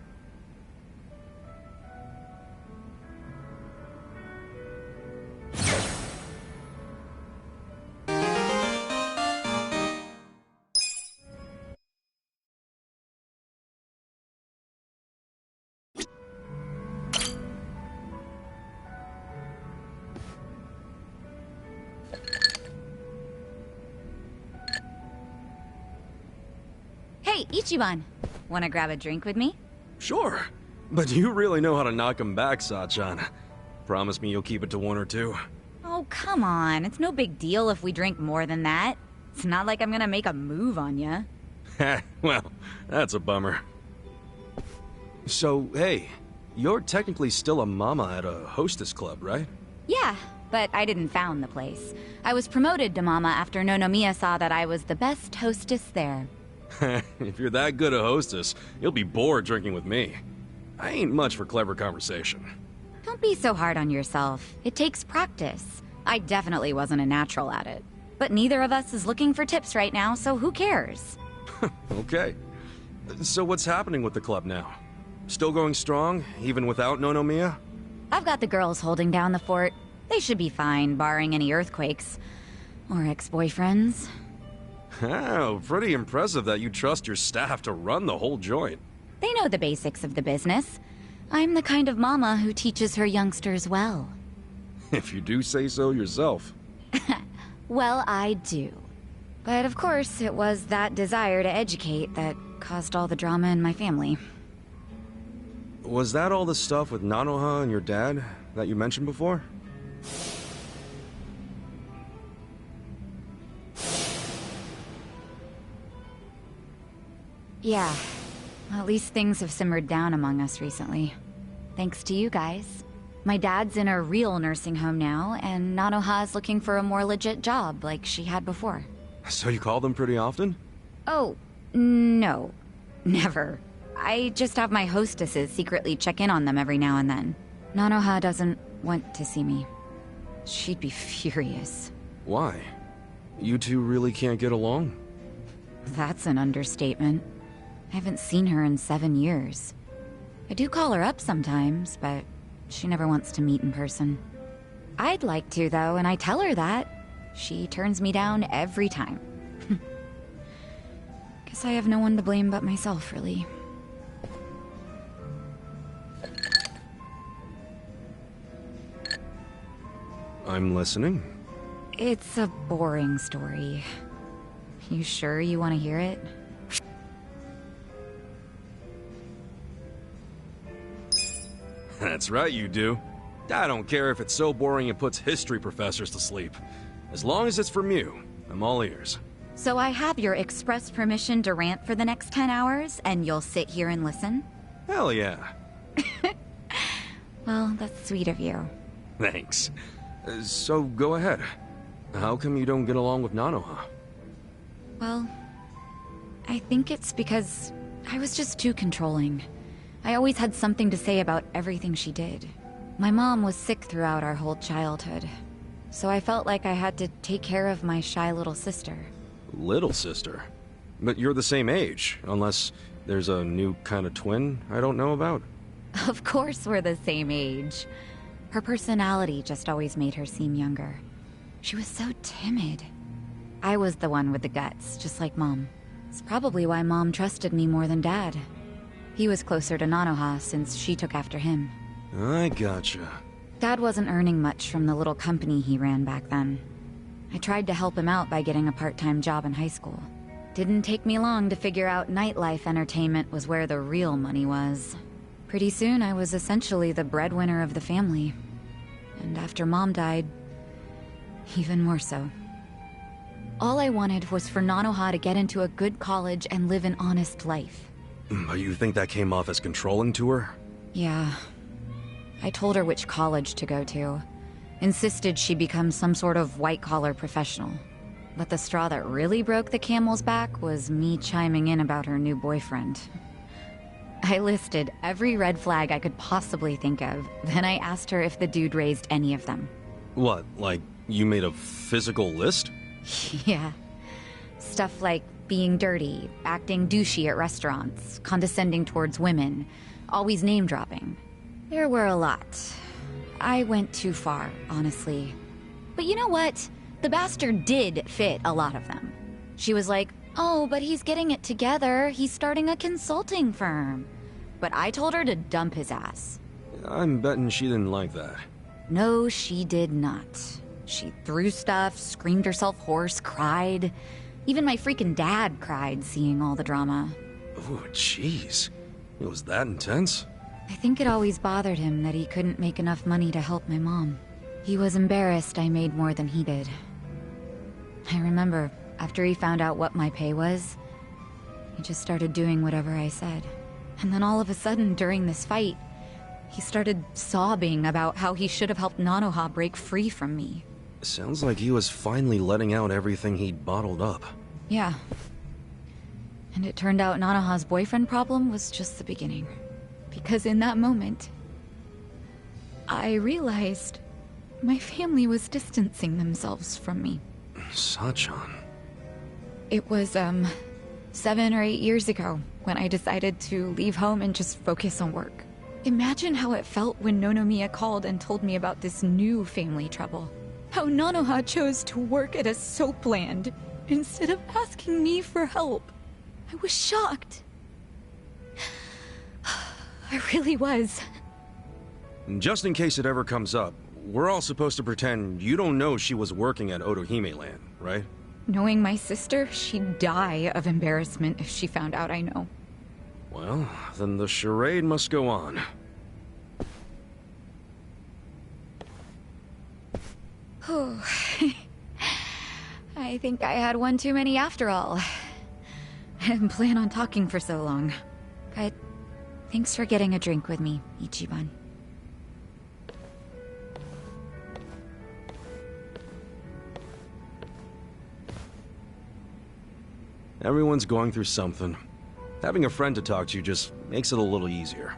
Hey, Ichiban. Wanna grab a drink with me? Sure. But you really know how to knock him back, Sachan. Promise me you'll keep it to 1 or 2. Oh, come on. It's no big deal if we drink more than that. It's not like I'm gonna make a move on ya. Well, that's a bummer. So, hey, you're technically still a mama at a hostess club, right? Yeah, but I didn't found the place. I was promoted to mama after Nonomiya saw that I was the best hostess there. If you're that good a hostess, you'll be bored drinking with me. I ain't much for clever conversation. Don't be so hard on yourself. It takes practice. I definitely wasn't a natural at it. But neither of us is looking for tips right now, so who cares? Okay. So what's happening with the club now? Still going strong, even without Nonomiya? I've got the girls holding down the fort. They should be fine, barring any earthquakes. Or ex-boyfriends. Oh, pretty impressive that you trust your staff to run the whole joint. They know the basics of the business. I'm the kind of mama who teaches her youngsters well. If you do say so yourself. Well, I do. But of course, it was that desire to educate that caused all the drama in my family. Was that all the stuff with Nanoha and your dad that you mentioned before? Yeah. At least things have simmered down among us recently. Thanks to you guys. My dad's in a real nursing home now, and Nanoha's looking for a more legit job like she had before. So you call them pretty often? Oh, no. Never. I just have my hostesses secretly check in on them every now and then. Nanoha doesn't want to see me. She'd be furious. Why? You two really can't get along? That's an understatement. I haven't seen her in 7 years. I do call her up sometimes, but she never wants to meet in person. I'd like to, though, and I tell her that. She turns me down every time. Guess I have no one to blame but myself, really. I'm listening. It's a boring story. You sure you want to hear it? That's right, you do. I don't care if it's so boring it puts history professors to sleep. As long as it's from you, I'm all ears. So I have your express permission to rant for the next 10 hours, and you'll sit here and listen? Hell yeah. Well, that's sweet of you. Thanks. So go ahead. How come you don't get along with Nanoha? Well, I think it's because I was just too controlling. I always had something to say about everything she did. My mom was sick throughout our whole childhood, so I felt like I had to take care of my shy little sister. Little sister? But you're the same age, unless there's a new kind of twin I don't know about? Of course we're the same age. Her personality just always made her seem younger. She was so timid. I was the one with the guts, just like Mom. It's probably why Mom trusted me more than Dad. He was closer to Nanoha since she took after him. I gotcha. Dad wasn't earning much from the little company he ran back then. I tried to help him out by getting a part-time job in high school. Didn't take me long to figure out nightlife entertainment was where the real money was. Pretty soon I was essentially the breadwinner of the family. And after Mom died, even more so. All I wanted was for Nanoha to get into a good college and live an honest life. But you think that came off as controlling to her? Yeah. I told her which college to go to. Insisted she become some sort of white-collar professional. But the straw that really broke the camel's back was me chiming in about her new boyfriend. I listed every red flag I could possibly think of, then I asked her if the dude raised any of them. What, like you made a physical list? Yeah. Stuff like being dirty, acting douchey at restaurants, condescending towards women, always name-dropping. There were a lot. I went too far, honestly. But you know what? The bastard did fit a lot of them. She was like, oh, but he's getting it together. He's starting a consulting firm. But I told her to dump his ass. I'm betting she didn't like that. No, she did not. She threw stuff, screamed herself hoarse, cried. Even my freaking dad cried seeing all the drama. Oh, jeez. It was that intense? I think it always bothered him that he couldn't make enough money to help my mom. He was embarrassed I made more than he did. I remember, after he found out what my pay was, he just started doing whatever I said. And then all of a sudden, during this fight, he started sobbing about how he should have helped Nanoha break free from me. Sounds like he was finally letting out everything he'd bottled up. Yeah. And it turned out Nanoha's boyfriend problem was just the beginning. Because in that moment, I realized my family was distancing themselves from me. Sachan. It was, 7 or 8 years ago when I decided to leave home and just focus on work. Imagine how it felt when Nonomiya called and told me about this new family trouble. How Nanoha chose to work at a soap land instead of asking me for help. I was shocked. I really was. Just in case it ever comes up, we're all supposed to pretend you don't know she was working at Otohime Land, right? Knowing my sister, she'd die of embarrassment if she found out I know. Well, then the charade must go on. I think I had one too many after all. I didn't plan on talking for so long. But thanks for getting a drink with me, Ichiban. Everyone's going through something. Having a friend to talk to just makes it a little easier.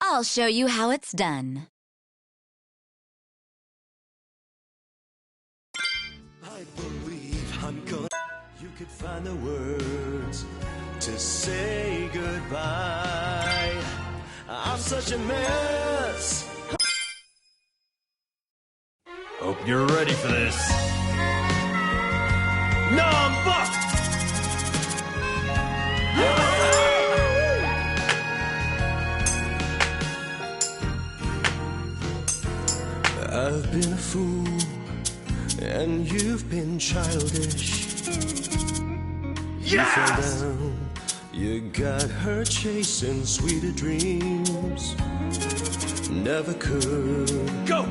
I'll show you how it's done. I believe I'm gonna. You could find the words to say goodbye. I'm such a mess. Hope you're ready for this. Number! I've been a fool, and you've been childish. You fell down, you got her chasing sweeter dreams. Never could go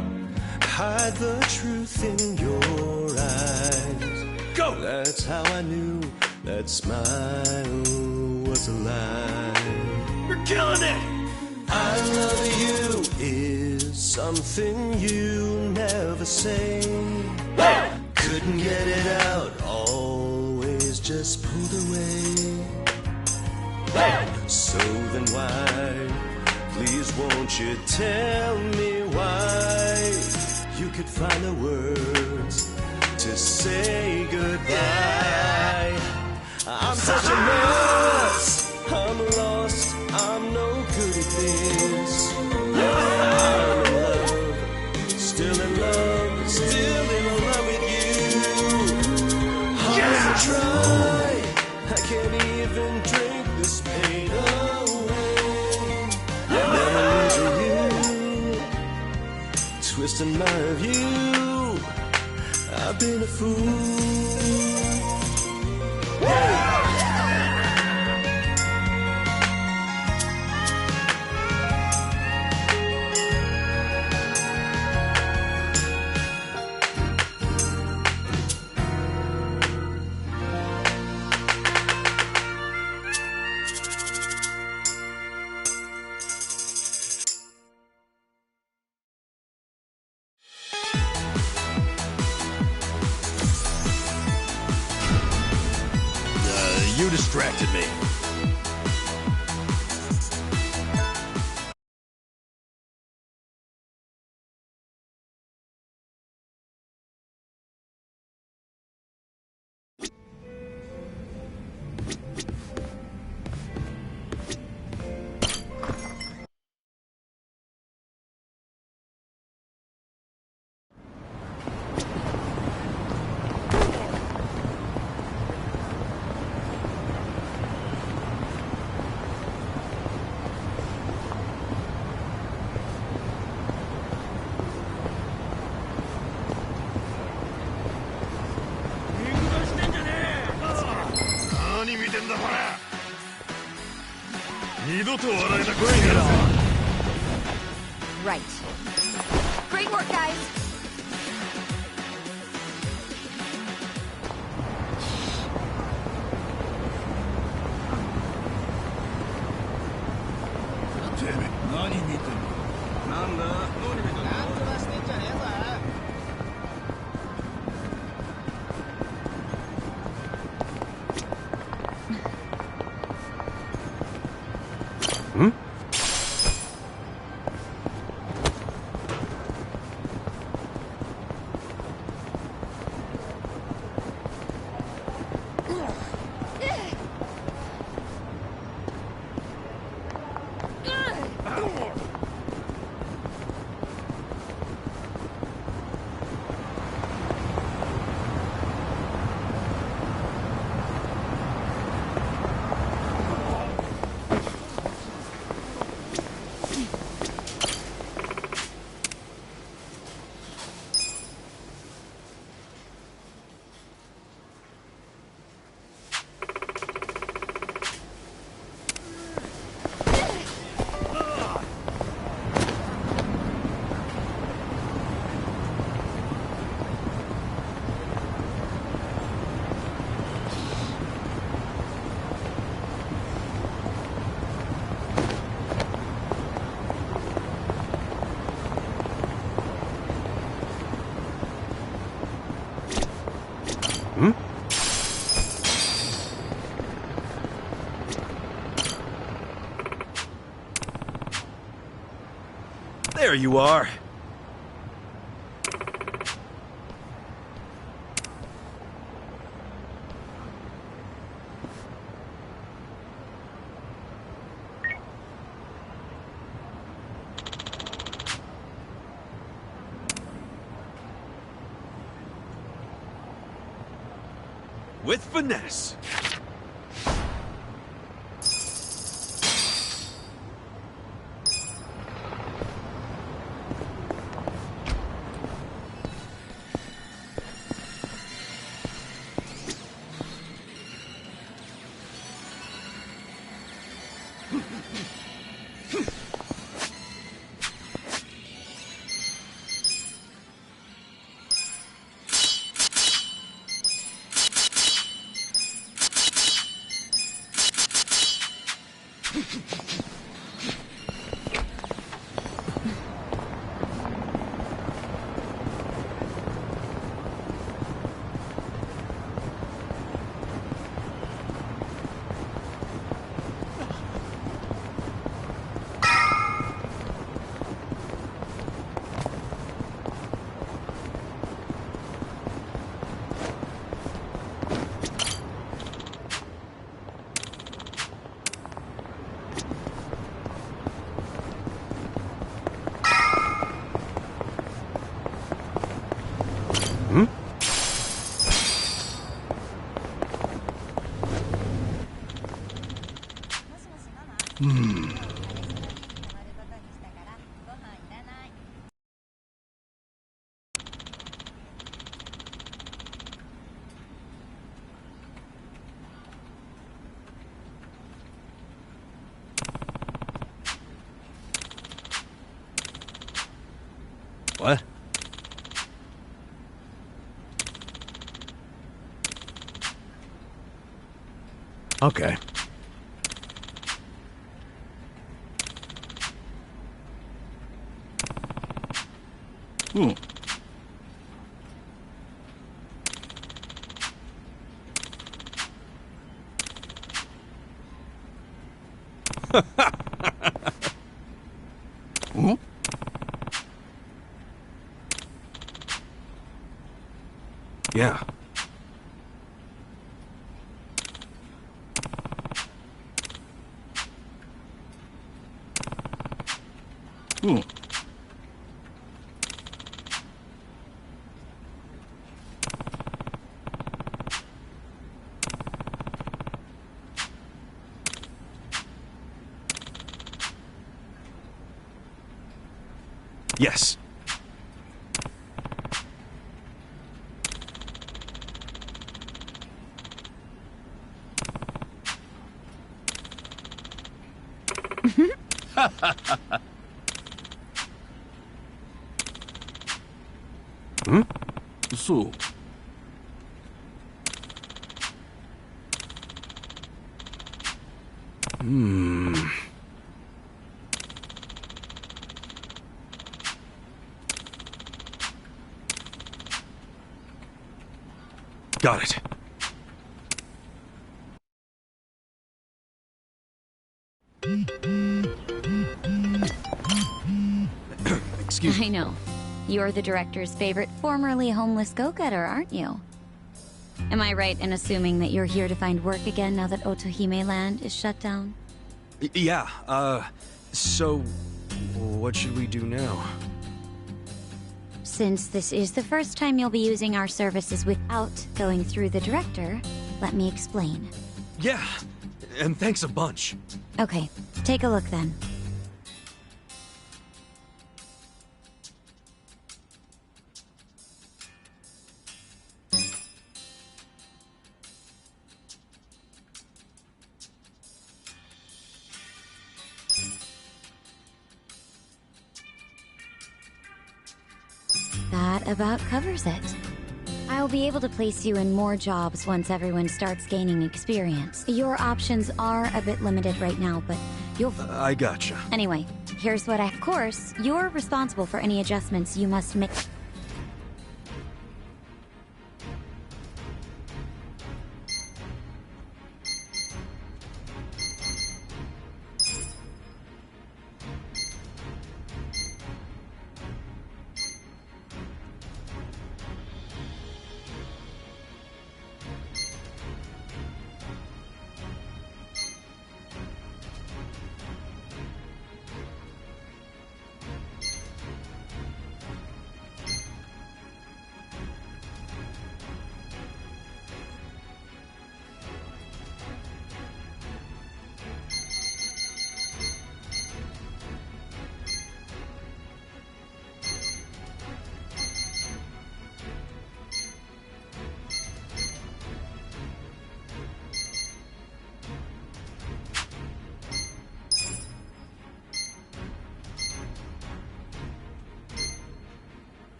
hide the truth in your eyes. Go! That's how I knew that smile was a lie. You're killing it! I love you is something you never say. Hey! Couldn't get it out, always just pulled away. Hey! So then why, please won't you tell me why? You could find the words to say goodbye. I'm such a mess, I'm lost, I'm no good at this. I'm in love, still in love, still in love with you. Hard to try, I can't even drink this pain away. Memories of you, twisting my view. I've been a fool. You distracted me. Bring it on. Right. Great work, guys. Damn it. 何見てんの？なんだ？何見てんの？なんとかしてんじゃねえぞ。There you are. With finesse. What? Okay. Yeah. Yes. So. Got it. Excuse me. I know. You're the director's favorite formerly homeless go-getter, aren't you? Am I right in assuming that you're here to find work again now that Otohime Land is shut down? Yeah, so what should we do now? Since this is the first time you'll be using our services without going through the director, let me explain. Yeah, and thanks a bunch. Okay, take a look then. That about covers it. I'll be able to place you in more jobs once everyone starts gaining experience. Your options are a bit limited right now, but you'll... I gotcha. Anyway, here's what Of course, you're responsible for any adjustments you must make.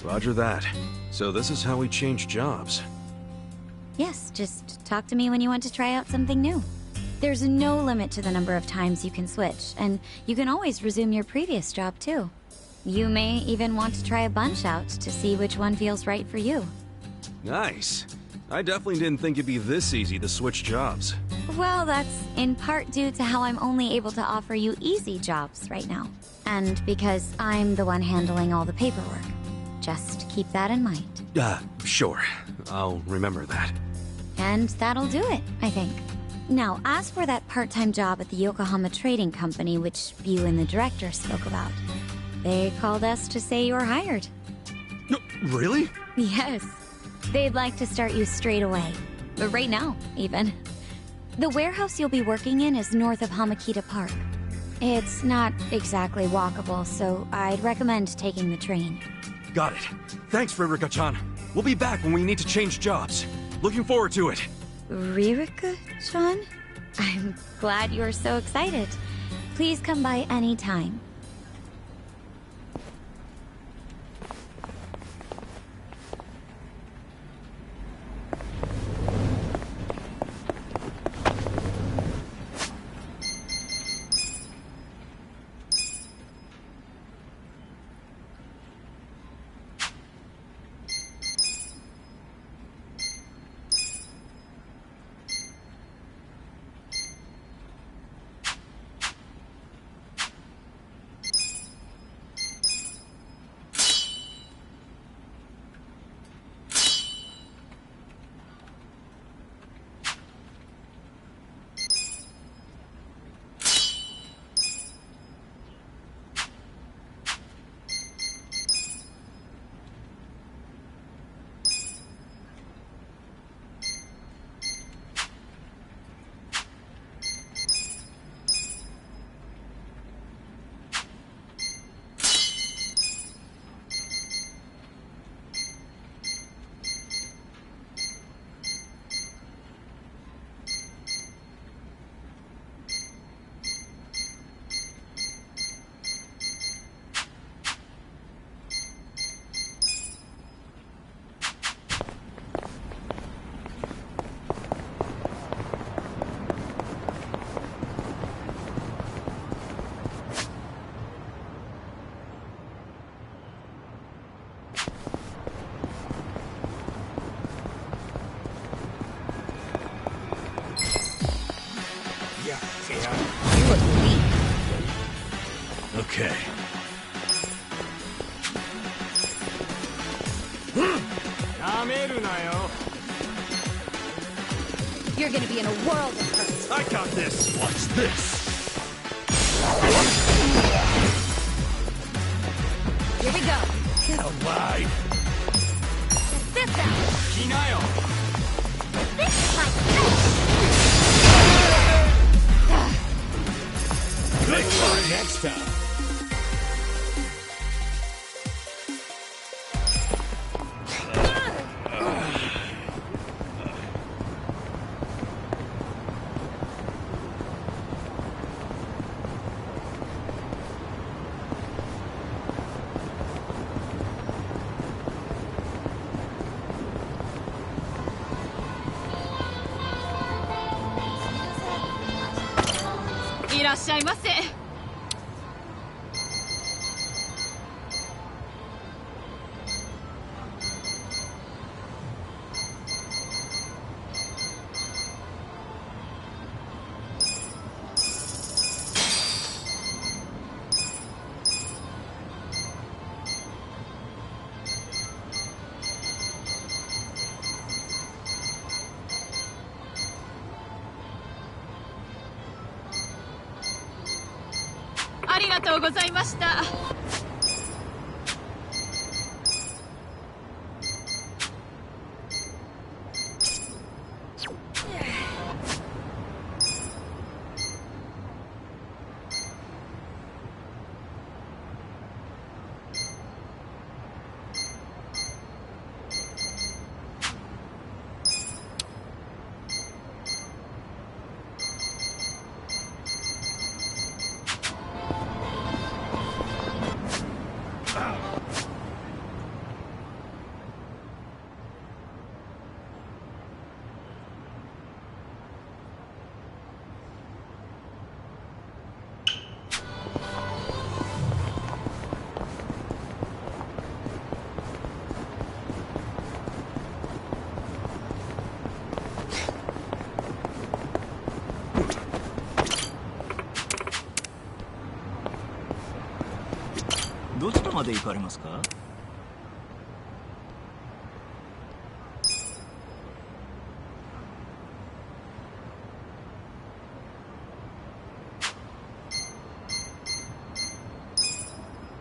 Roger that. So this is how we change jobs. Yes, just talk to me when you want to try out something new. There's no limit to the number of times you can switch, and you can always resume your previous job too. You may even want to try a bunch out to see which one feels right for you. Nice. I definitely didn't think it'd be this easy to switch jobs. Well, that's in part due to how I'm only able to offer you easy jobs right now. And because I'm the one handling all the paperwork. Just keep that in mind. Sure. I'll remember that. And that'll do it, I think. Now, as for that part-time job at the Yokohama Trading Company, which you and the director spoke about, they called us to say you're hired. No, really? Yes. They'd like to start you straight away. Right now, even. The warehouse you'll be working in is north of Hamakita Park. It's not exactly walkable, so I'd recommend taking the train. Got it. Thanks, Ririka-chan. We'll be back when we need to change jobs. Looking forward to it. Ririka-chan? I'm glad you're so excited. Please come by any time. Okay. You're gonna be in a world of hurt. I got this. What's this? Here we go. All right. Check this out. Kinayo. This is my Good try next time. まで行かれますか？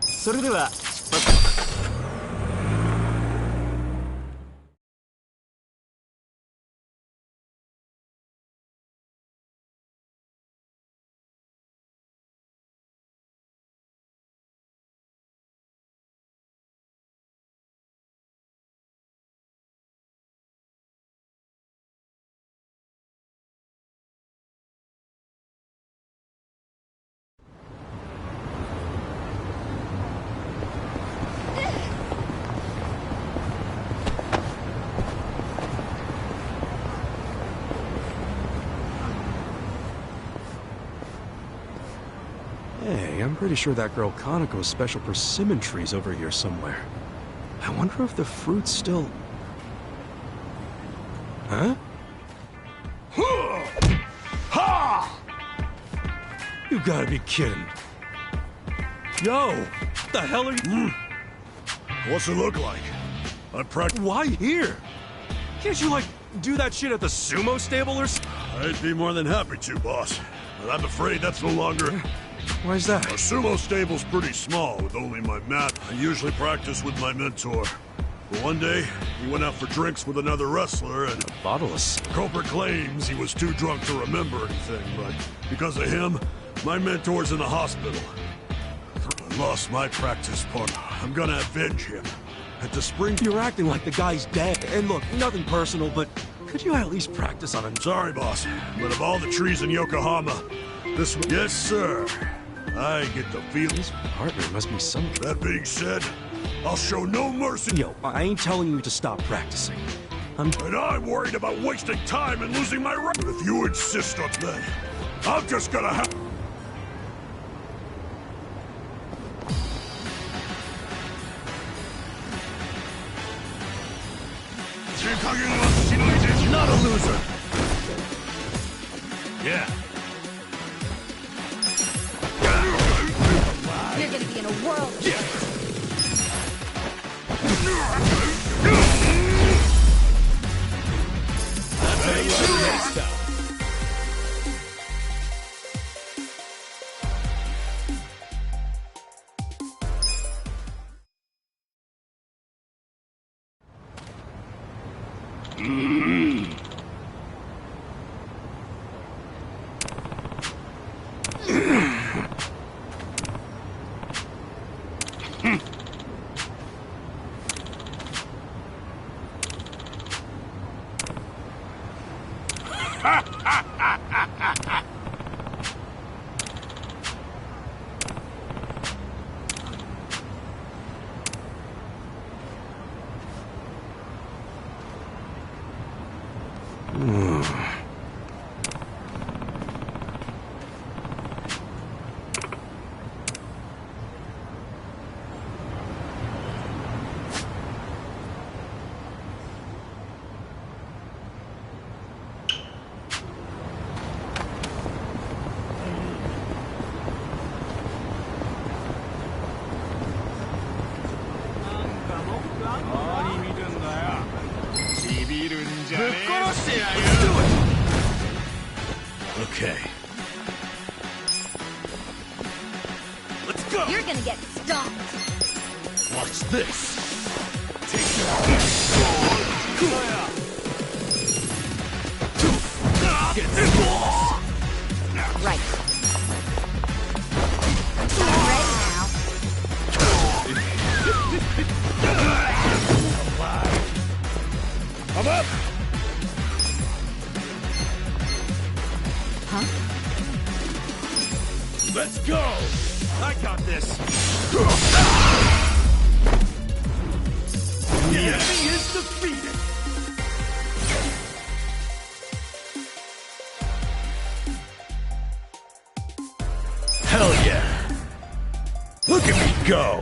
それでは出発。Hey, I'm pretty sure that girl Kaneko's special persimmon tree's over here somewhere. I wonder if the fruit's still... Huh? Ha! You gotta be kidding. Yo! What the hell are you... What's it look like? Why here? Can't you, like, do that shit at the sumo stable or something? I'd be more than happy to, boss. But I'm afraid that's no longer... Why's that? Our sumo stable's pretty small, with only my mat. I usually practice with my mentor. But one day, he went out for drinks with another wrestler, and... A bottle of... Cooper claims he was too drunk to remember anything, but because of him, my mentor's in the hospital. I lost my practice partner. I'm gonna avenge him. At the spring, you're acting like the guy's dead. And look, nothing personal, but could you at least practice on him? Sorry, boss, but of all the trees in Yokohama, this one... Yes, sir. I get the feeling. His partner must be some... That being said, I'll show no mercy. Yo, I ain't telling you to stop practicing. And I'm worried about wasting time and losing my right. But if you insist on that, I'm just gonna have... Not a loser. Yeah. You're gonna be in a world of shit. Okay. Let's go! You're gonna get stomped. Watch this. Right. I'm ready now. I'm up! Huh? Let's go! I got this! The enemy is defeated! Hell yeah! Look at me go!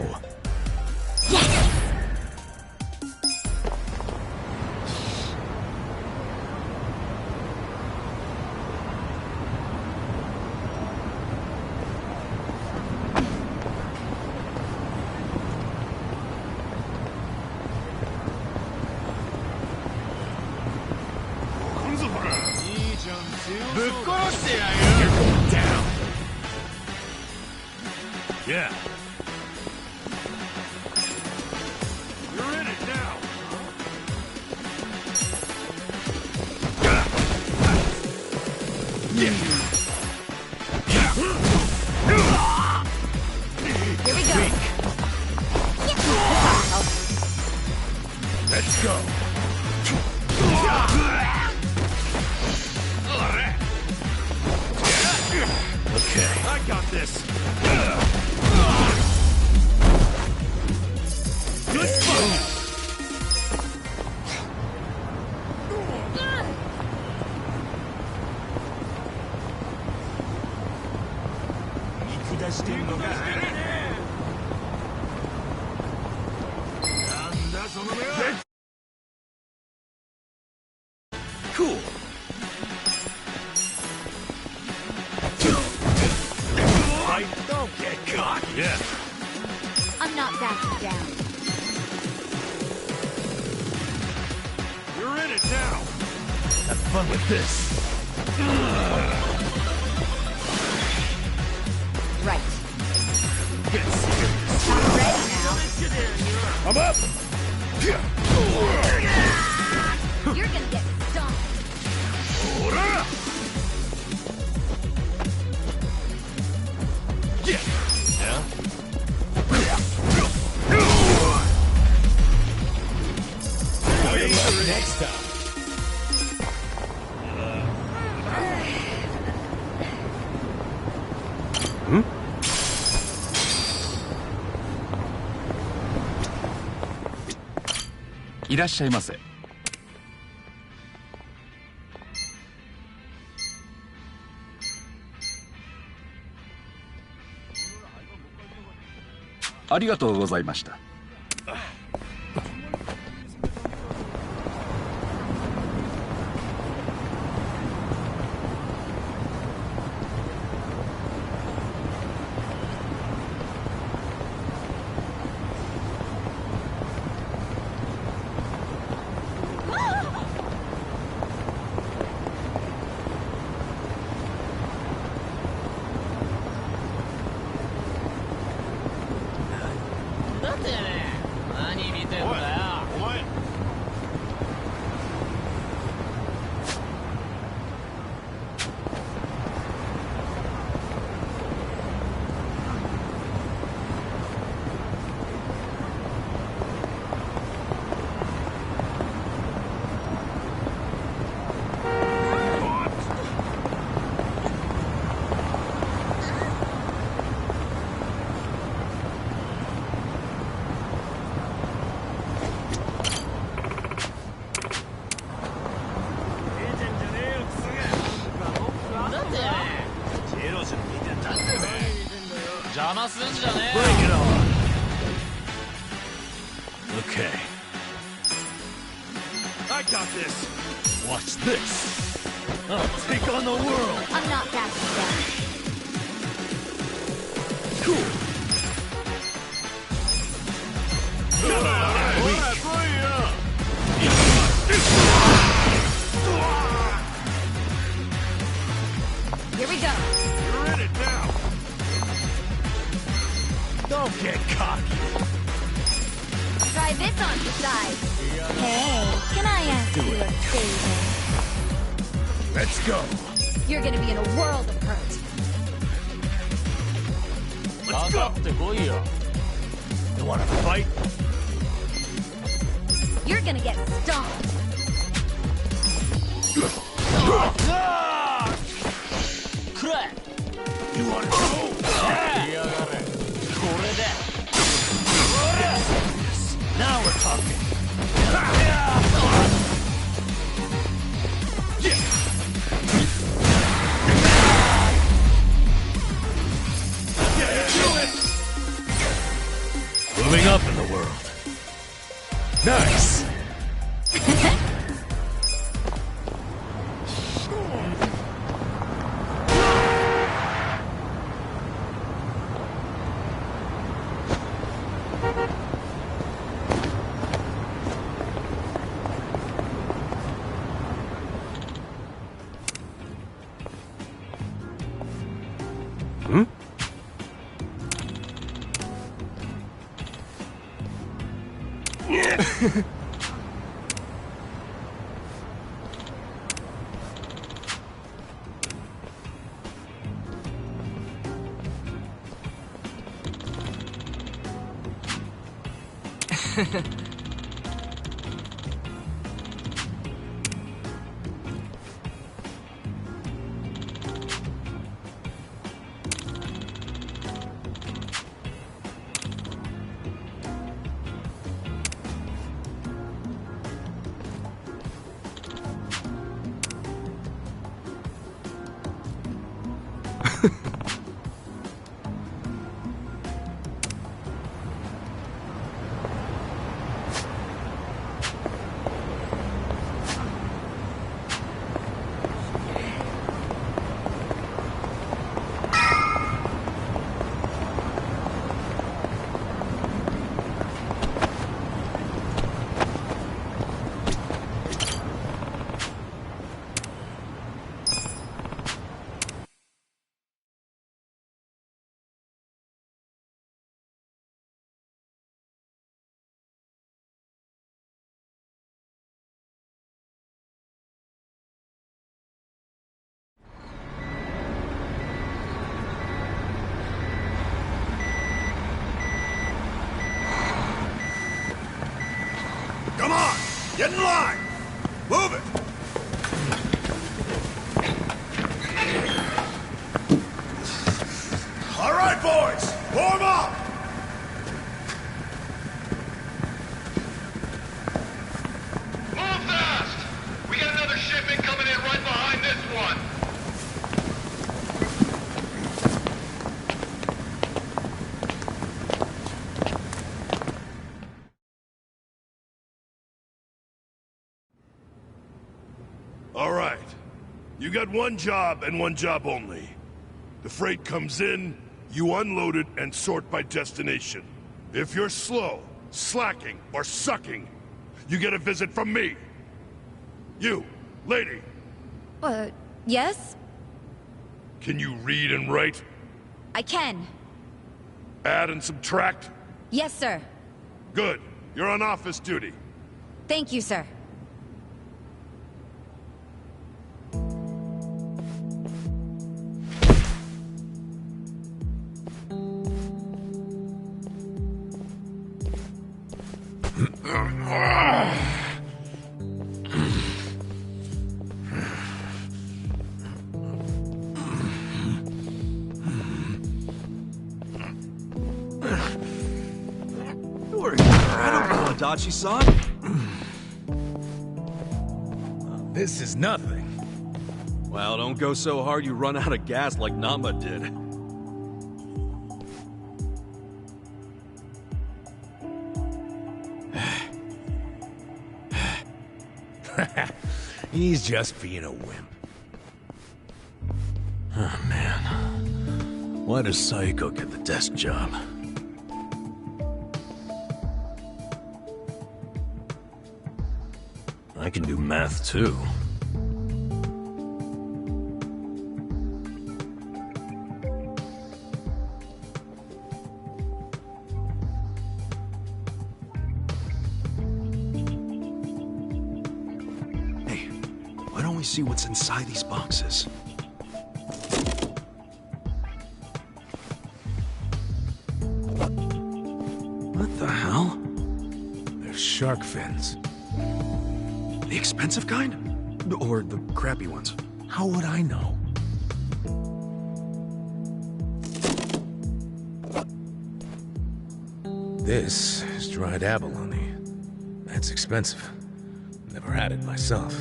ぶっ殺してやる。 You're going down. Yeah. You're in it now. Here we go. Let's go. Okay. I got this. Good fight. Cool. Fight. Don't get caught. Yeah. I'm not backing down. You're in it now. Have fun with this. Right. Get serious. I'm ready now. I'm up. You're gonna get stomped. Yeah. Next time. Hmm? いらっしゃいませ。ありがとうございました。Bring it on. Okay. I got this. Watch this. I'll take on the world. I'm not backing down. Cool. Here we go. You're in it now. Don't get cocky. Try this on the side. Hey, can I ask you a favor? Let's go. You're gonna be in a world of hurt. Let's go. You wanna fight? You're gonna get stomped. You wanna go? Now we're talking. Moving up in the world. Nice. Come on! Get in line! Move it! All right, boys! Form up! Move fast! We got another shipment coming in right behind this one! All right. You got one job and one job only. The freight comes in, you unload it and sort by destination. If you're slow, slacking, or sucking, you get a visit from me. You, lady. Yes? Can you read and write? I can. Add and subtract? Yes, sir. Good. You're on office duty. Thank you, sir. Adachi-san? This is nothing. Well, don't go so hard you run out of gas like Nama did. He's just being a wimp. Oh, man. Why does Saiko get the desk job? I can do math, too. Hey, why don't we see what's inside these boxes? What the hell? They're shark fins. The expensive kind? Or the crappy ones? How would I know? This is dried abalone. That's expensive. Never had it myself.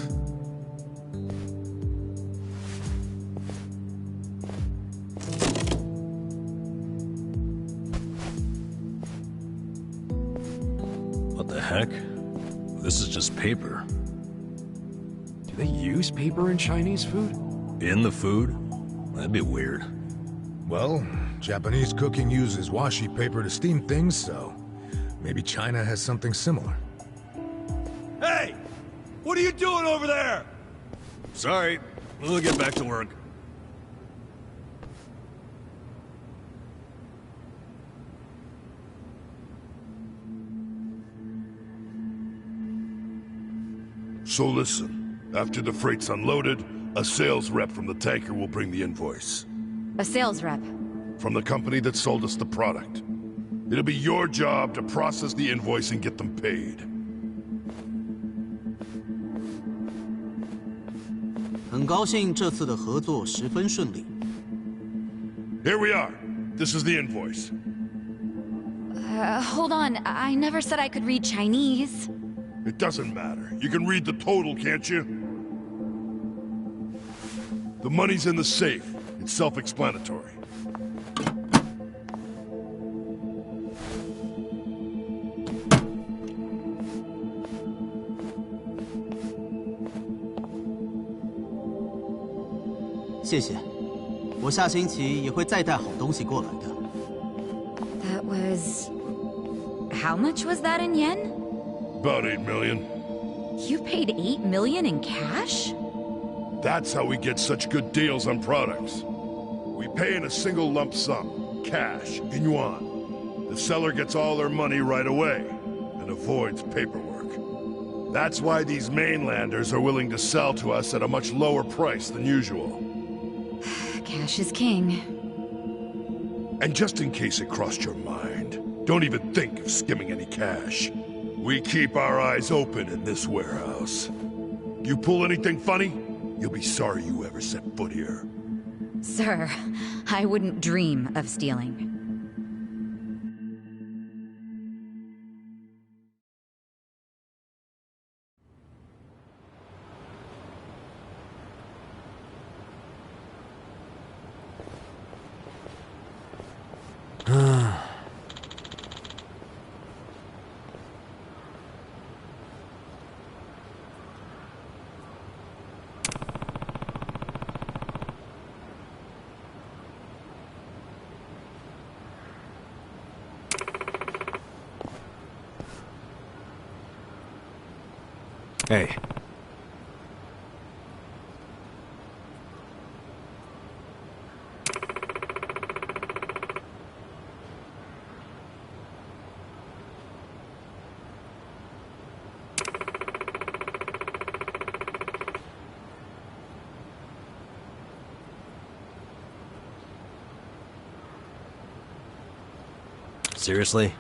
What the heck? This is just paper. Do they use paper in Chinese food? In the food? That'd be weird. Well, Japanese cooking uses washi paper to steam things, so maybe China has something similar. Hey! What are you doing over there? Sorry, we'll get back to work. So listen, after the freight's unloaded, a sales rep from the tanker will bring the invoice. A sales rep? From the company that sold us the product. It'll be your job to process the invoice and get them paid. 很高兴这次的合作十分顺利。 Here we are. This is the invoice. Hold on. I never said I could read Chinese. It doesn't matter. You can read the total, can't you? The money's in the safe. It's self-explanatory. "谢谢，我下星期也会再带好东西过来的。 That was... How much was that in yen? About 8 million. You paid 8 million in cash? That's how we get such good deals on products. We pay in a single lump sum, cash, in yuan. The seller gets all their money right away, and avoids paperwork. That's why these mainlanders are willing to sell to us at a much lower price than usual. Cash is king. And just in case it crossed your mind, don't even think of skimming any cash. We keep our eyes open in this warehouse. You pull anything funny, you'll be sorry you ever set foot here. Sir, I wouldn't dream of stealing. Hey. Seriously?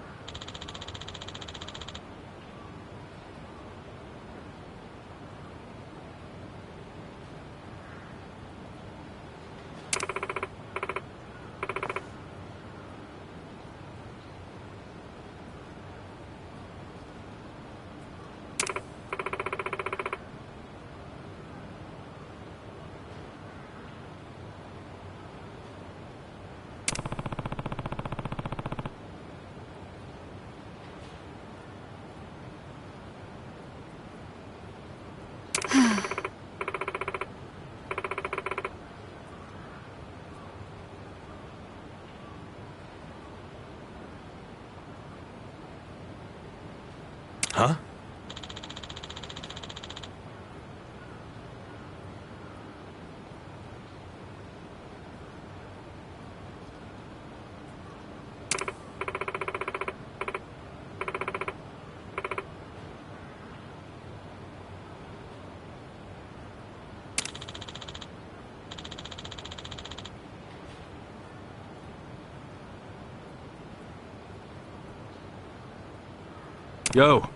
Huh? Yo.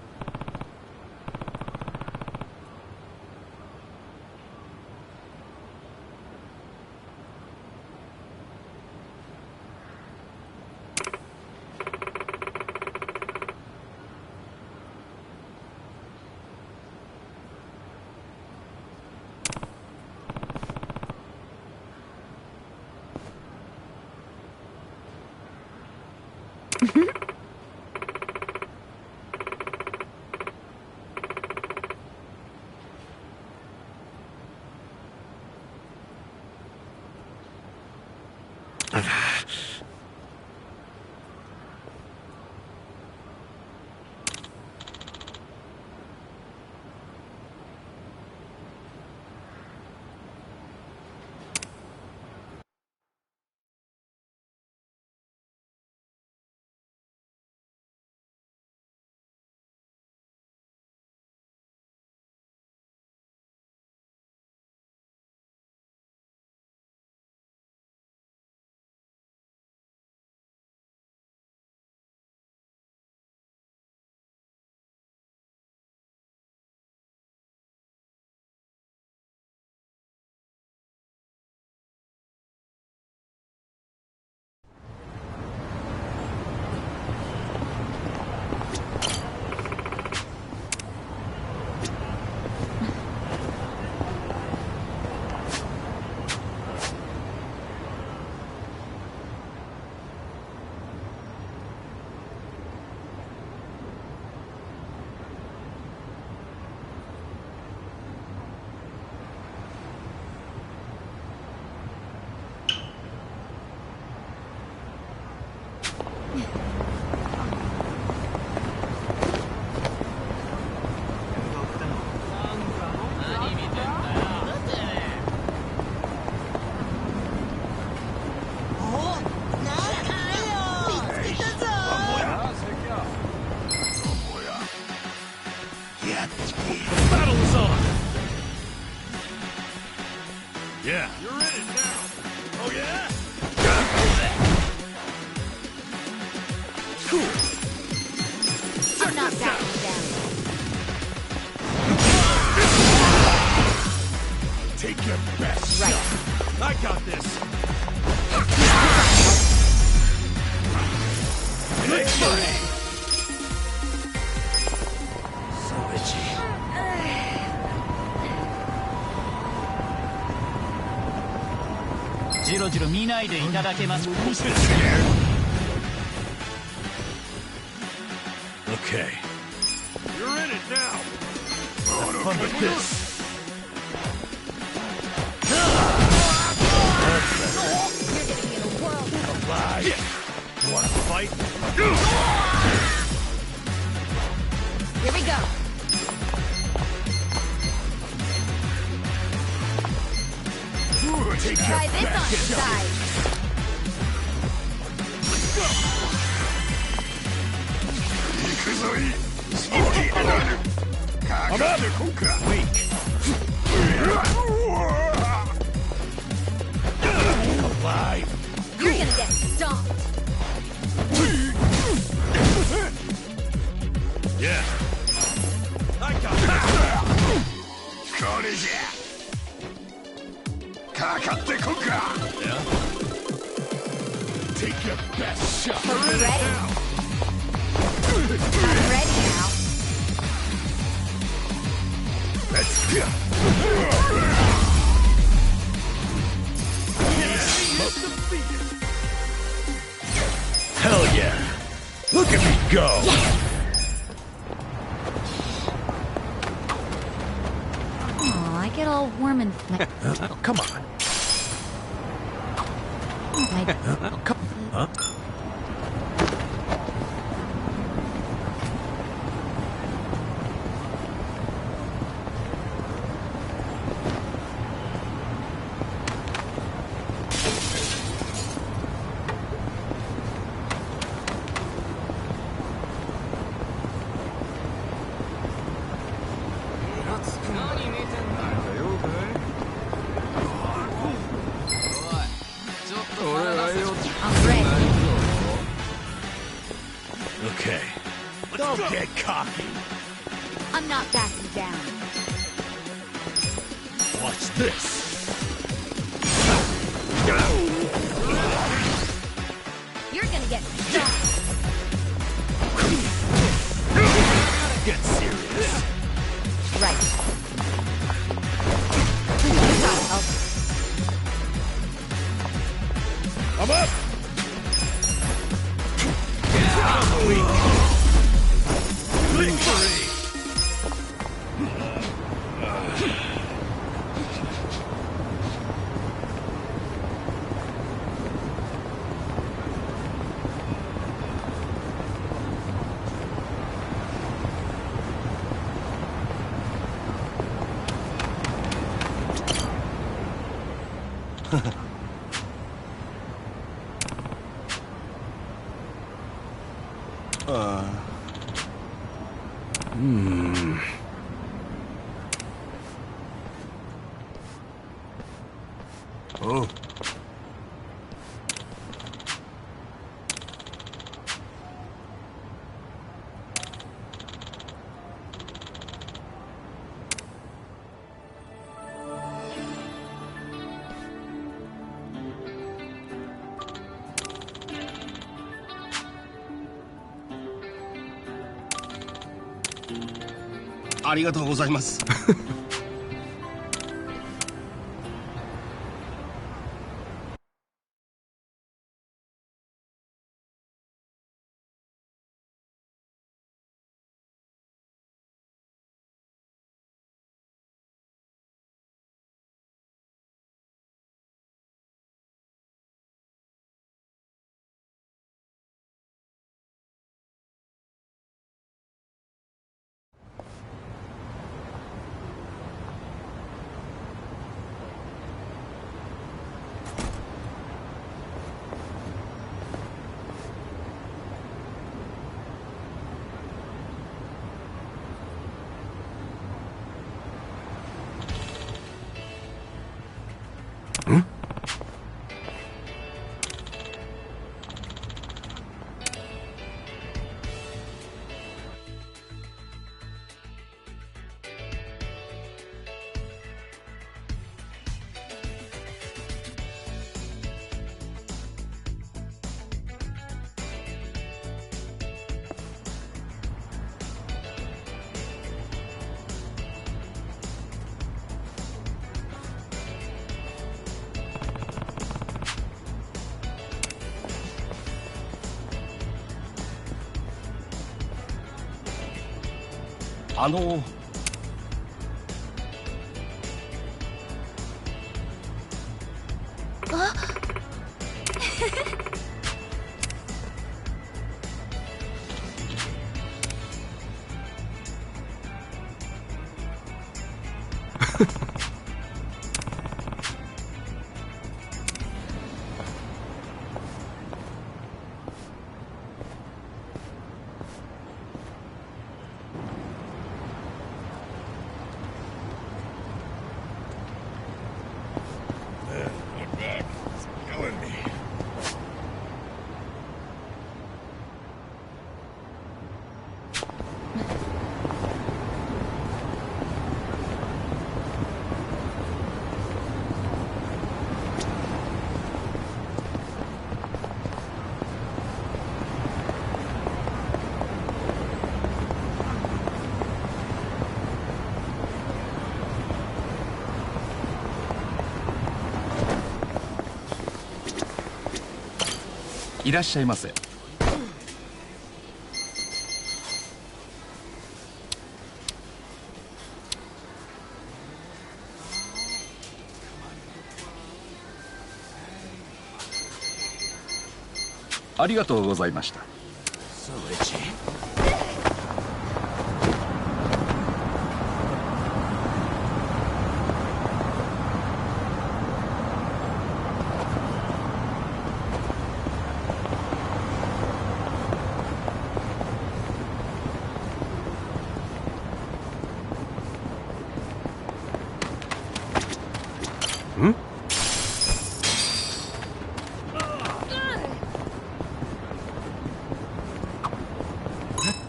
The battle is on! Yeah. You're in it now! Oh yeah? Cool. I'm not backing down. Take your best Right. shot. I got this! Next money. So itchy. じろじろ見ないでいただけます。 Okay. You're in it now! Have fun with this. You're gonna be in a world of Alive. You wanna fight? Here we go. Take your Try this on best shot. side. I'm up. Weak. Alive. You're gonna get stomped. Yeah. I got this! これじゃ。かかってこんか。Yeah? Take your best shot. Hope you're ready. I'm ready now. Let's go. Hell yeah. Look at me go. Oh, I get all warm and... Come on. Come on. Huh? I'm ready. Okay. Don't get cocky. I'm not backing down. Watch this. You're gonna get stomped. Get serious. Right. You gotta help. I'm up. I'm weak. Victory. Oh. "ありがとうございます」いらっしゃいませ。ありがとうございました。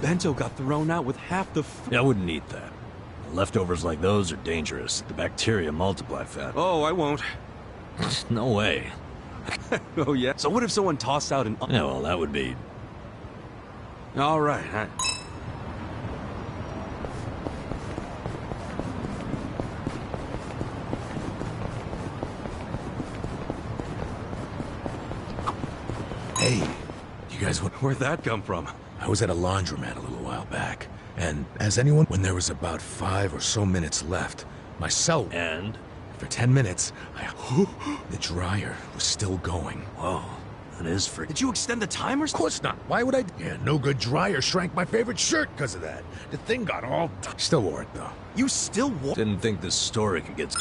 Bento got thrown out with half the Yeah, I wouldn't eat that. Leftovers like those are dangerous. The bacteria multiply fat. Oh, I won't. No way. Oh, yeah? So what if someone tossed out an... Yeah, well, that would be... All right. Hey, you guys... Where'd that come from? I was at a laundromat a little while back, and as anyone, when there was about 5 or so minutes left, my cell... And? For 10 minutes, the dryer was still going. Whoa, that is freaking... Did you extend the timers? Of course not. Why would I... Yeah, no good dryer shrank my favorite shirt because of that. The thing got all... Still wore it, though. You still wore... Didn't think this story could get...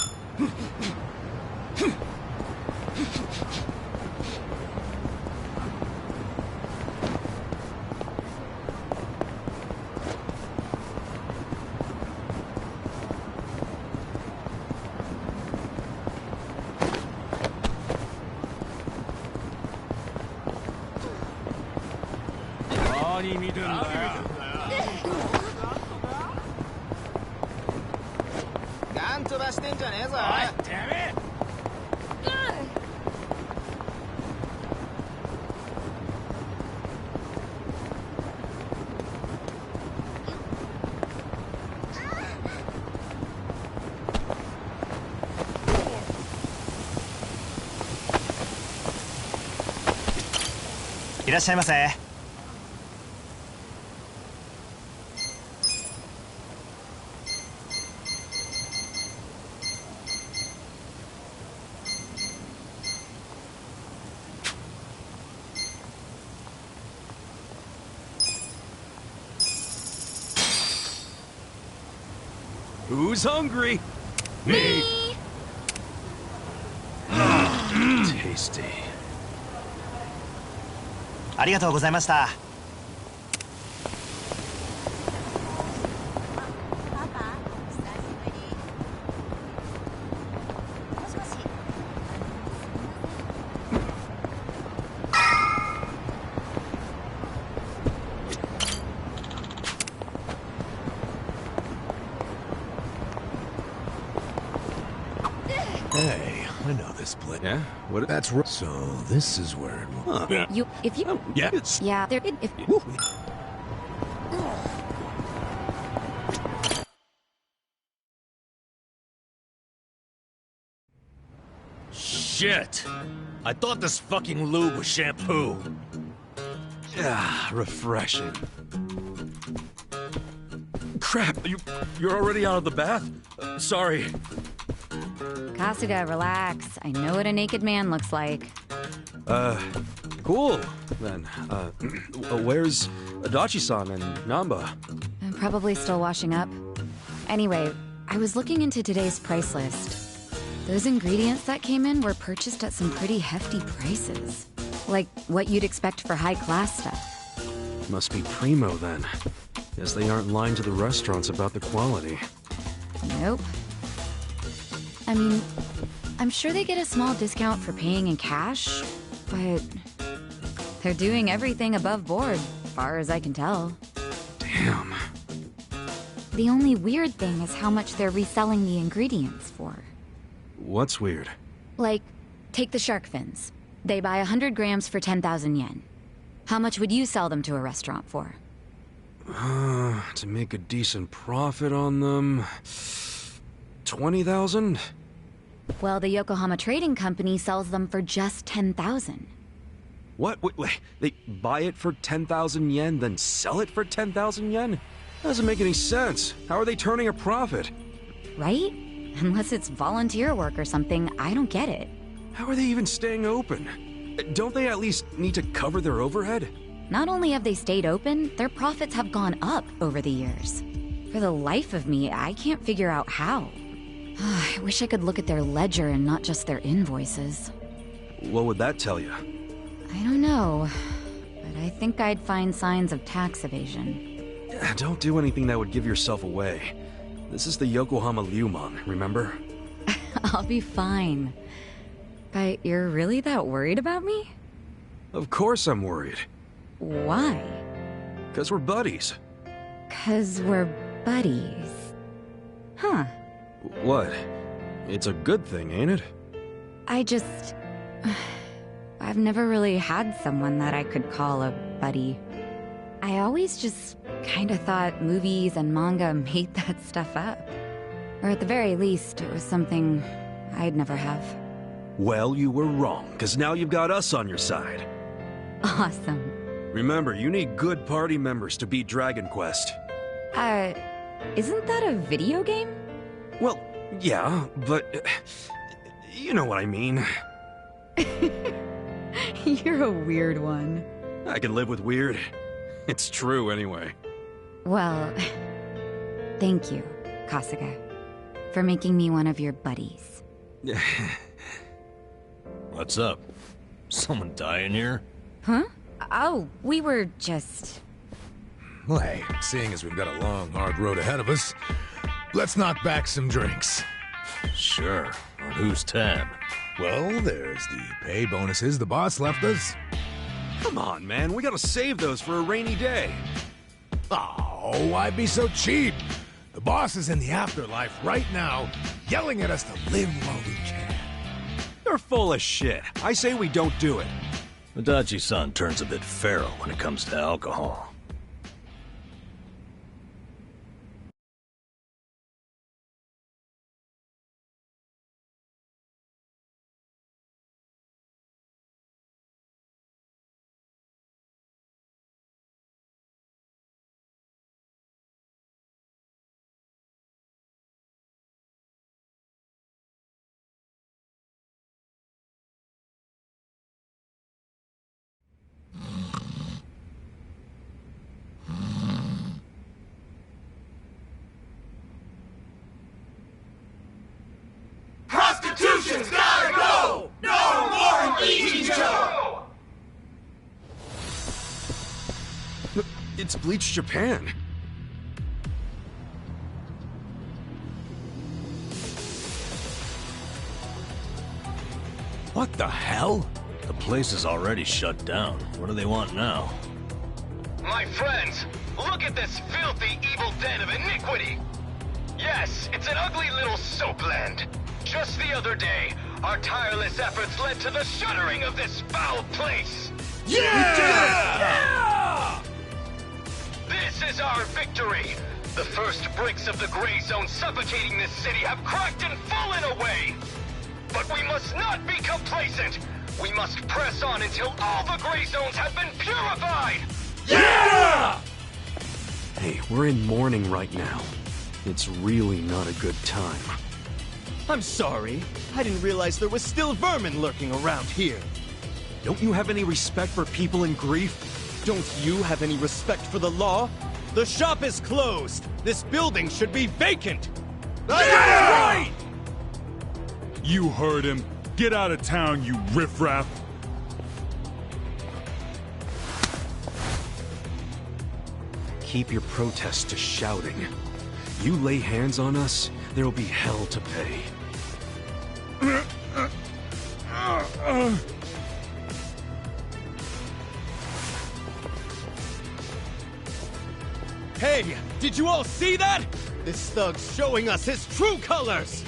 いらっしゃいませ。Who's hungry? Me! Tasty. ありがとうございました。Hey, I know this place. Yeah? What? That's right. So this is where it will... Huh. If you... Yeah, it's... Yeah, there... If... Shit! I thought this fucking lube was shampoo. Ah, refreshing. crap! You're already out of the bath? Sorry. Kasuga, relax. I know what a naked man looks like. Cool, then. Where's Adachi-san and Namba? I'm probably still washing up. Anyway, I was looking into today's price list. Those ingredients that came in were purchased at some pretty hefty prices. Like what you'd expect for high-class stuff. Must be primo, then. Guess they aren't lying to the restaurants about the quality. Nope. I mean, I'm sure they get a small discount for paying in cash, but they're doing everything above board, far as I can tell. Damn. The only weird thing is how much they're reselling the ingredients for. What's weird? Like, take the shark fins. They buy 100 grams for 10,000 yen. How much would you sell them to a restaurant for? To make a decent profit on them... 20,000? Well, the Yokohama Trading Company sells them for just 10,000. What? Wait, they buy it for 10,000 yen, then sell it for 10,000 yen? That doesn't make any sense. How are they turning a profit? Right? Unless it's volunteer work or something, I don't get it. How are they even staying open? Don't they at least need to cover their overhead? Not only have they stayed open, their profits have gone up over the years. For the life of me, I can't figure out how. I wish I could look at their ledger and not just their invoices. What would that tell you? I don't know, but I think I'd find signs of tax evasion. Don't do anything that would give yourself away. This is the Yokohama Ryumon, remember? I'll be fine. But you're really that worried about me? Of course I'm worried. Why? 'Cause we're buddies. 'Cause we're buddies. Huh. What? It's a good thing, ain't it? I've never really had someone that I could call a buddy. I always just kinda thought movies and manga made that stuff up. Or at the very least, it was something I'd never have. Well, you were wrong, 'cause now you've got us on your side. Awesome. Remember, you need good party members to beat Dragon Quest. Isn't that a video game? Well, yeah, but... you know what I mean. You're a weird one. I can live with weird. It's true, anyway. Well, thank you, Kasuga, for making me one of your buddies. What's up? Someone die in here? Huh? Oh, we were just... Well, hey, seeing as we've got a long, hard road ahead of us, let's knock back some drinks. Sure. On whose tab? Well, there's the pay bonuses the boss left us. Come on, man. We gotta save those for a rainy day. Oh, why be so cheap? The boss is in the afterlife right now, yelling at us to live while we can. You're full of shit. I say we don't do it. Adachi-san turns a bit feral when it comes to alcohol. Prostitution's gotta go! No more Ichijo! It's Bleach Japan. What the hell? The place is already shut down. What do they want now? My friends, look at this filthy, evil den of iniquity! Yes, it's an ugly little soapland. Just the other day, our tireless efforts led to the shuttering of this foul place! Yeah! This is our victory! The first bricks of the gray zone suffocating this city have cracked and fallen away! But we must not be complacent! We must press on until all the gray zones have been purified! Yeah! Hey, we're in mourning right now. It's really not a good time. I'm sorry. I didn't realize there was still vermin lurking around here. Don't you have any respect for people in grief? Don't you have any respect for the law? The shop is closed. This building should be vacant. Yeah! You heard him. Get out of town, you riffraff. Keep your protest to shouting. You lay hands on us, there will be hell to pay. Hey, did you all see that? This thug's showing us his true colors.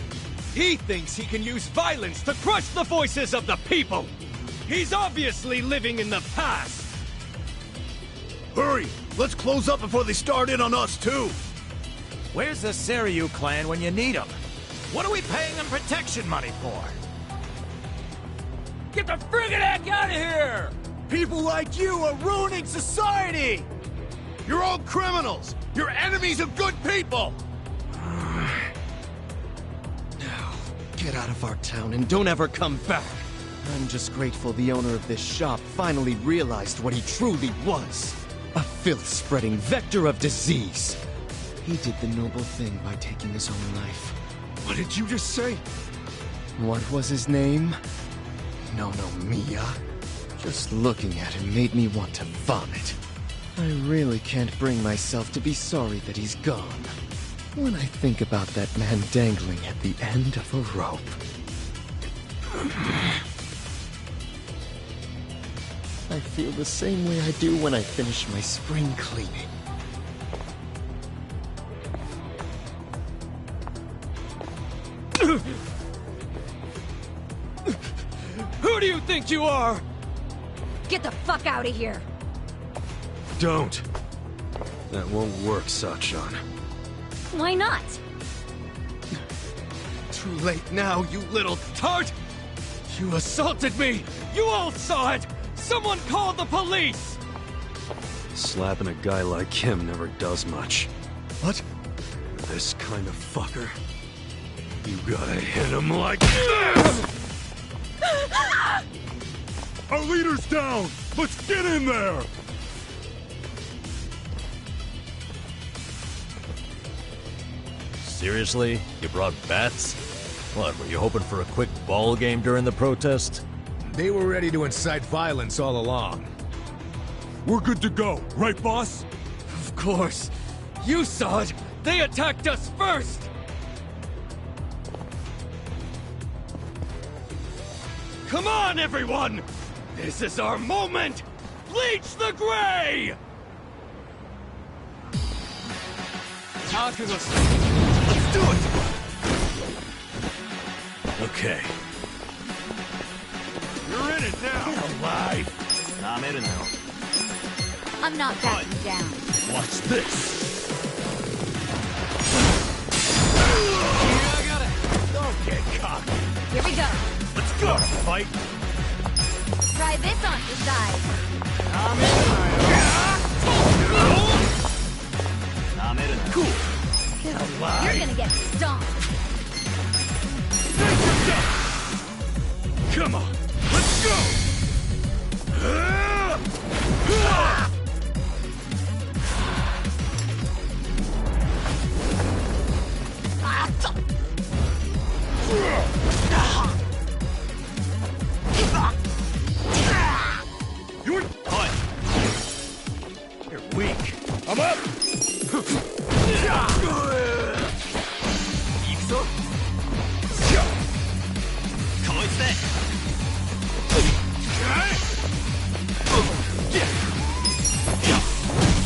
He thinks he can use violence to crush the voices of the people. He's obviously living in the past. Hurry! Let's close up before they start in on us, too! Where's the Seiryu clan when you need them? What are we paying them protection money for? Get the friggin' heck out of here! People like you are ruining society! You're all criminals! You're enemies of good people! Get out of our town and don't ever come back. I'm just grateful the owner of this shop finally realized what he truly was. A filth-spreading vector of disease. He did the noble thing by taking his own life. What did you just say? What was his name? No, Mia. Just looking at him made me want to vomit. I really can't bring myself to be sorry that he's gone. When I think about that man dangling at the end of a rope. I feel the same way I do when I finish my spring cleaning. Who do you think you are? Get the fuck out of here! Don't. That won't work, Sachan. Why not? Too late now, you little tart! You assaulted me! You all saw it! Someone called the police! Slapping a guy like him never does much. What? This kind of fucker. You gotta hit him like this! Our leader's down! Let's get in there! Seriously? You brought bats? What, were you hoping for a quick ball game during the protest? They were ready to incite violence all along. We're good to go, right, boss? Of course. You saw it! They attacked us first! Come on, everyone! This is our moment! Bleach the gray! Let's do it! Okay. You're in it now! Get alive! I'm not backing down. Watch this! I got it! Don't get cocky! Here we go. Let's go! Fight! Try this on your side. Cool! Get alive! You're gonna get stomped. Come on! Let's go! You're weak! I'm up!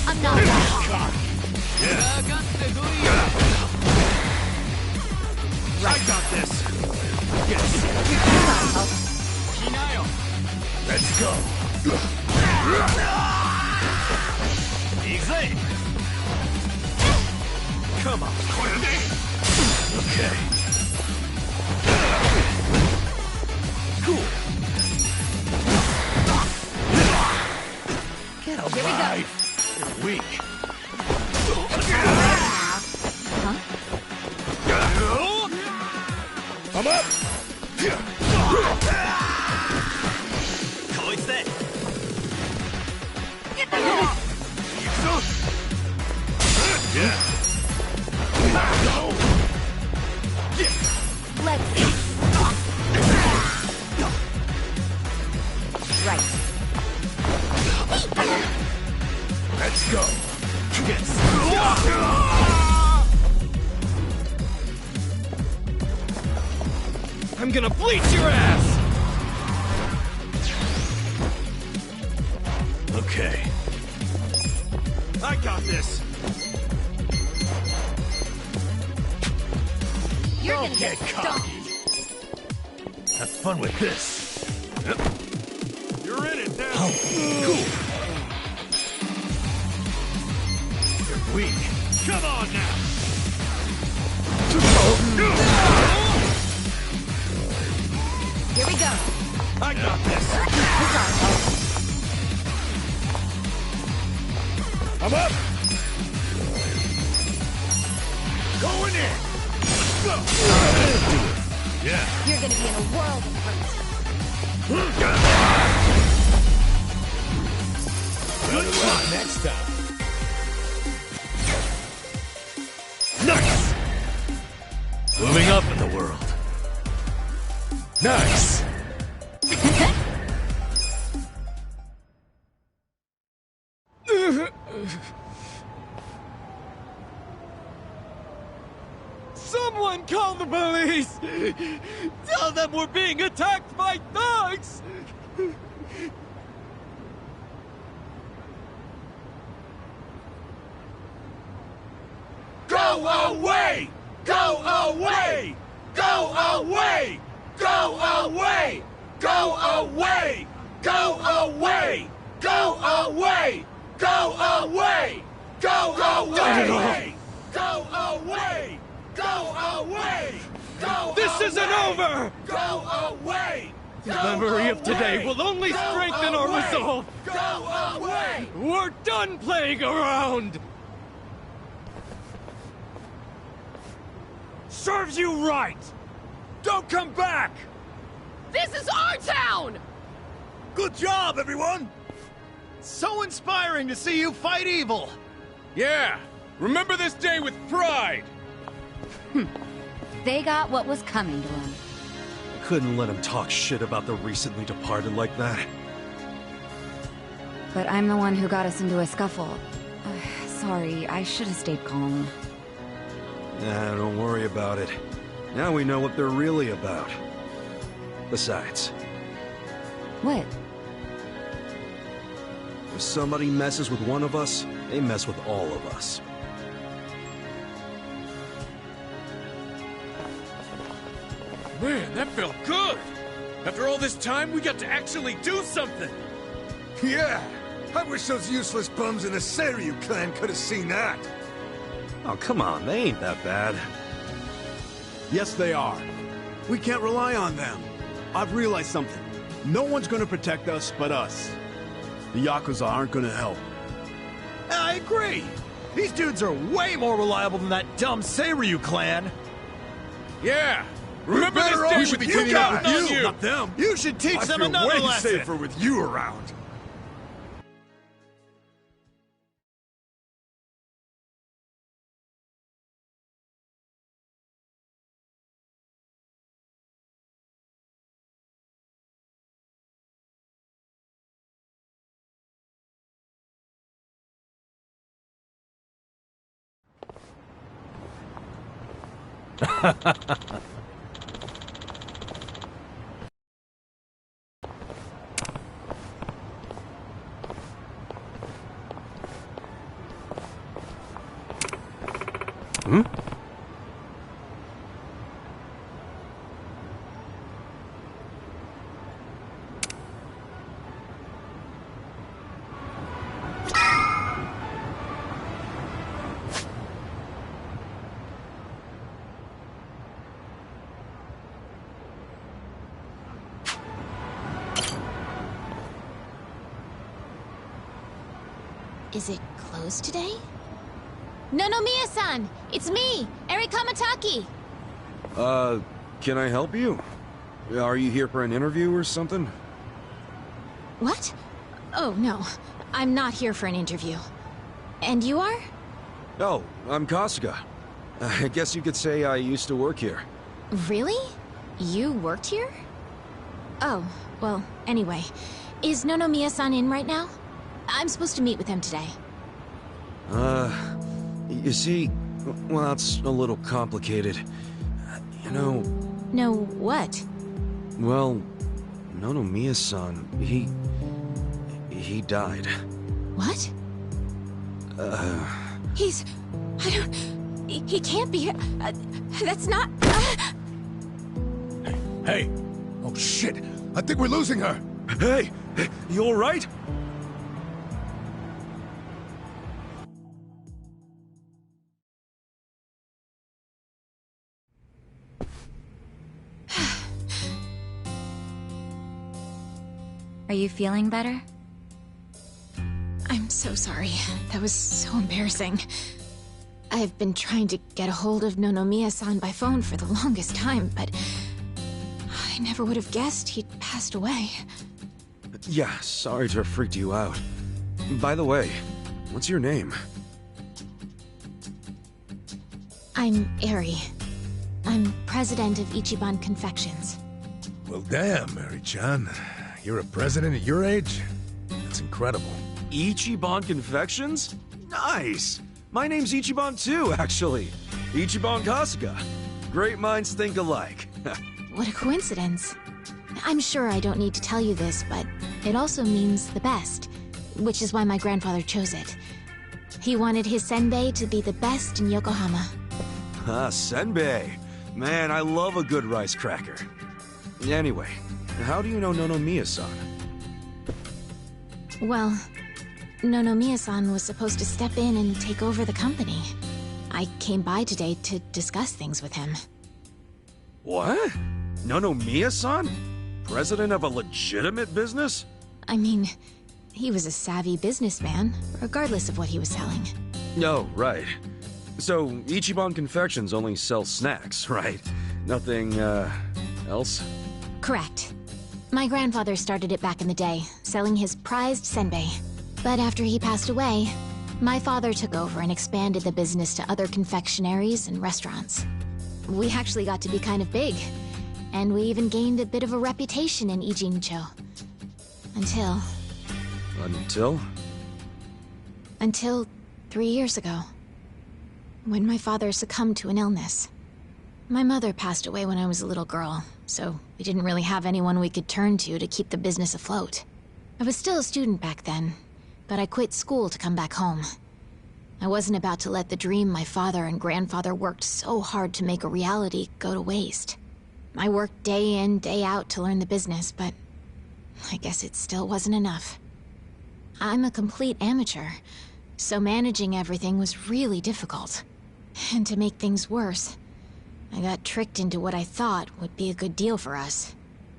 I'm not back. I got this! Yes! Let's go! Easy! Come on! Okay. Cool! Get alive! You're weak! I'm up! こいつで Yeah. Let's right. Let's go. I'm gonna bleach your ass! Okay. I got this. You're Don't gonna get cocky. Have fun with this. You're in it now. Oh, cool. You're weak. Come on now. Here we go. I got this. I'm up! Going in! Go! Yeah. You're gonna be in a world of hurt. Good luck next time. Nice! Moving up in the world. Nice! Someone call the police! Tell them we're being attacked by thugs! Go away! Go away! Go away! Go away! Go away! Go away! Go away! Go away! Go away! Go away! Go away! Go This isn't over! Go away! The memory of today will only strengthen our resolve! Go away! We're done playing around! Serves you right! Don't come back! This is our town! Good job, everyone! So inspiring to see you fight evil! Yeah! Remember this day with pride! They got what was coming to them. Couldn't let him talk shit about the recently departed like that. But I'm the one who got us into a scuffle. Sorry, I should have stayed calm. Nah, don't worry about it. Now we know what they're really about. Besides, What? if somebody messes with one of us, they mess with all of us. Man, that felt good! After all this time, we got to actually do something! Yeah! I wish those useless bums in the Seiryu clan could have seen that! Oh, come on, they ain't that bad. Yes, they are. We can't rely on them. I've realized something. No one's gonna protect us but us. The Yakuza aren't gonna help. I agree! These dudes are way more reliable than that dumb Seiryu clan! Yeah! Remember this day should with be you teaming up counting with on you, you! not them. You should teach I them feel another way lesson! safer with you around. Hmm? Is it closed today? Nonomiya-san! It's me, Eri Kamataki! Can I help you? Are you here for an interview or something? What? Oh, no. I'm not here for an interview. And you are? Oh, I'm Kasuga. I guess you could say I used to work here. Really? You worked here? Oh, well, anyway. Is Nonomiya-san in right now? I'm supposed to meet with him today. You see, well, it's a little complicated. You know... No, what? Well, Nonomiya-san, he died. What? He's... I don't... He can't be... that's not... Hey! Oh shit! I think we're losing her! Hey! You alright? Are you feeling better? I'm so sorry. That was so embarrassing. I've been trying to get a hold of Nonomiya-san by phone for the longest time, but... I never would have guessed he'd passed away. Yeah, sorry to have freaked you out. By the way, what's your name? I'm Eri. I'm president of Ichiban Confections. Well, damn, Mary-chan. You're a president at your age? That's incredible. Ichiban Confections? Nice! My name's Ichiban too, actually. Ichiban Kasuga. Great minds think alike. What a coincidence. I'm sure I don't need to tell you this, but it also means the best, which is why my grandfather chose it. He wanted his senbei to be the best in Yokohama. Ah, senbei. Man, I love a good rice cracker. Anyway, how do you know Nonomiya-san? Well, Nonomiya-san was supposed to step in and take over the company. I came by today to discuss things with him. What? Nonomiya-san? President of a legitimate business? I mean, he was a savvy businessman, regardless of what he was selling. Oh, right. So, Ichiban Confections only sells snacks, right? Nothing, else? Correct. My grandfather started it back in the day, selling his prized senbei. But after he passed away, my father took over and expanded the business to other confectionaries and restaurants. We actually got to be kind of big, and we even gained a bit of a reputation in Ijincho. Until... Until 3 years ago, when my father succumbed to an illness. My mother passed away when I was a little girl, so we didn't really have anyone we could turn to keep the business afloat. I was still a student back then, but I quit school to come back home. I wasn't about to let the dream my father and grandfather worked so hard to make a reality go to waste. I worked day in, day out to learn the business, but I guess it still wasn't enough. I'm a complete amateur, so managing everything was really difficult. And to make things worse, I got tricked into what I thought would be a good deal for us.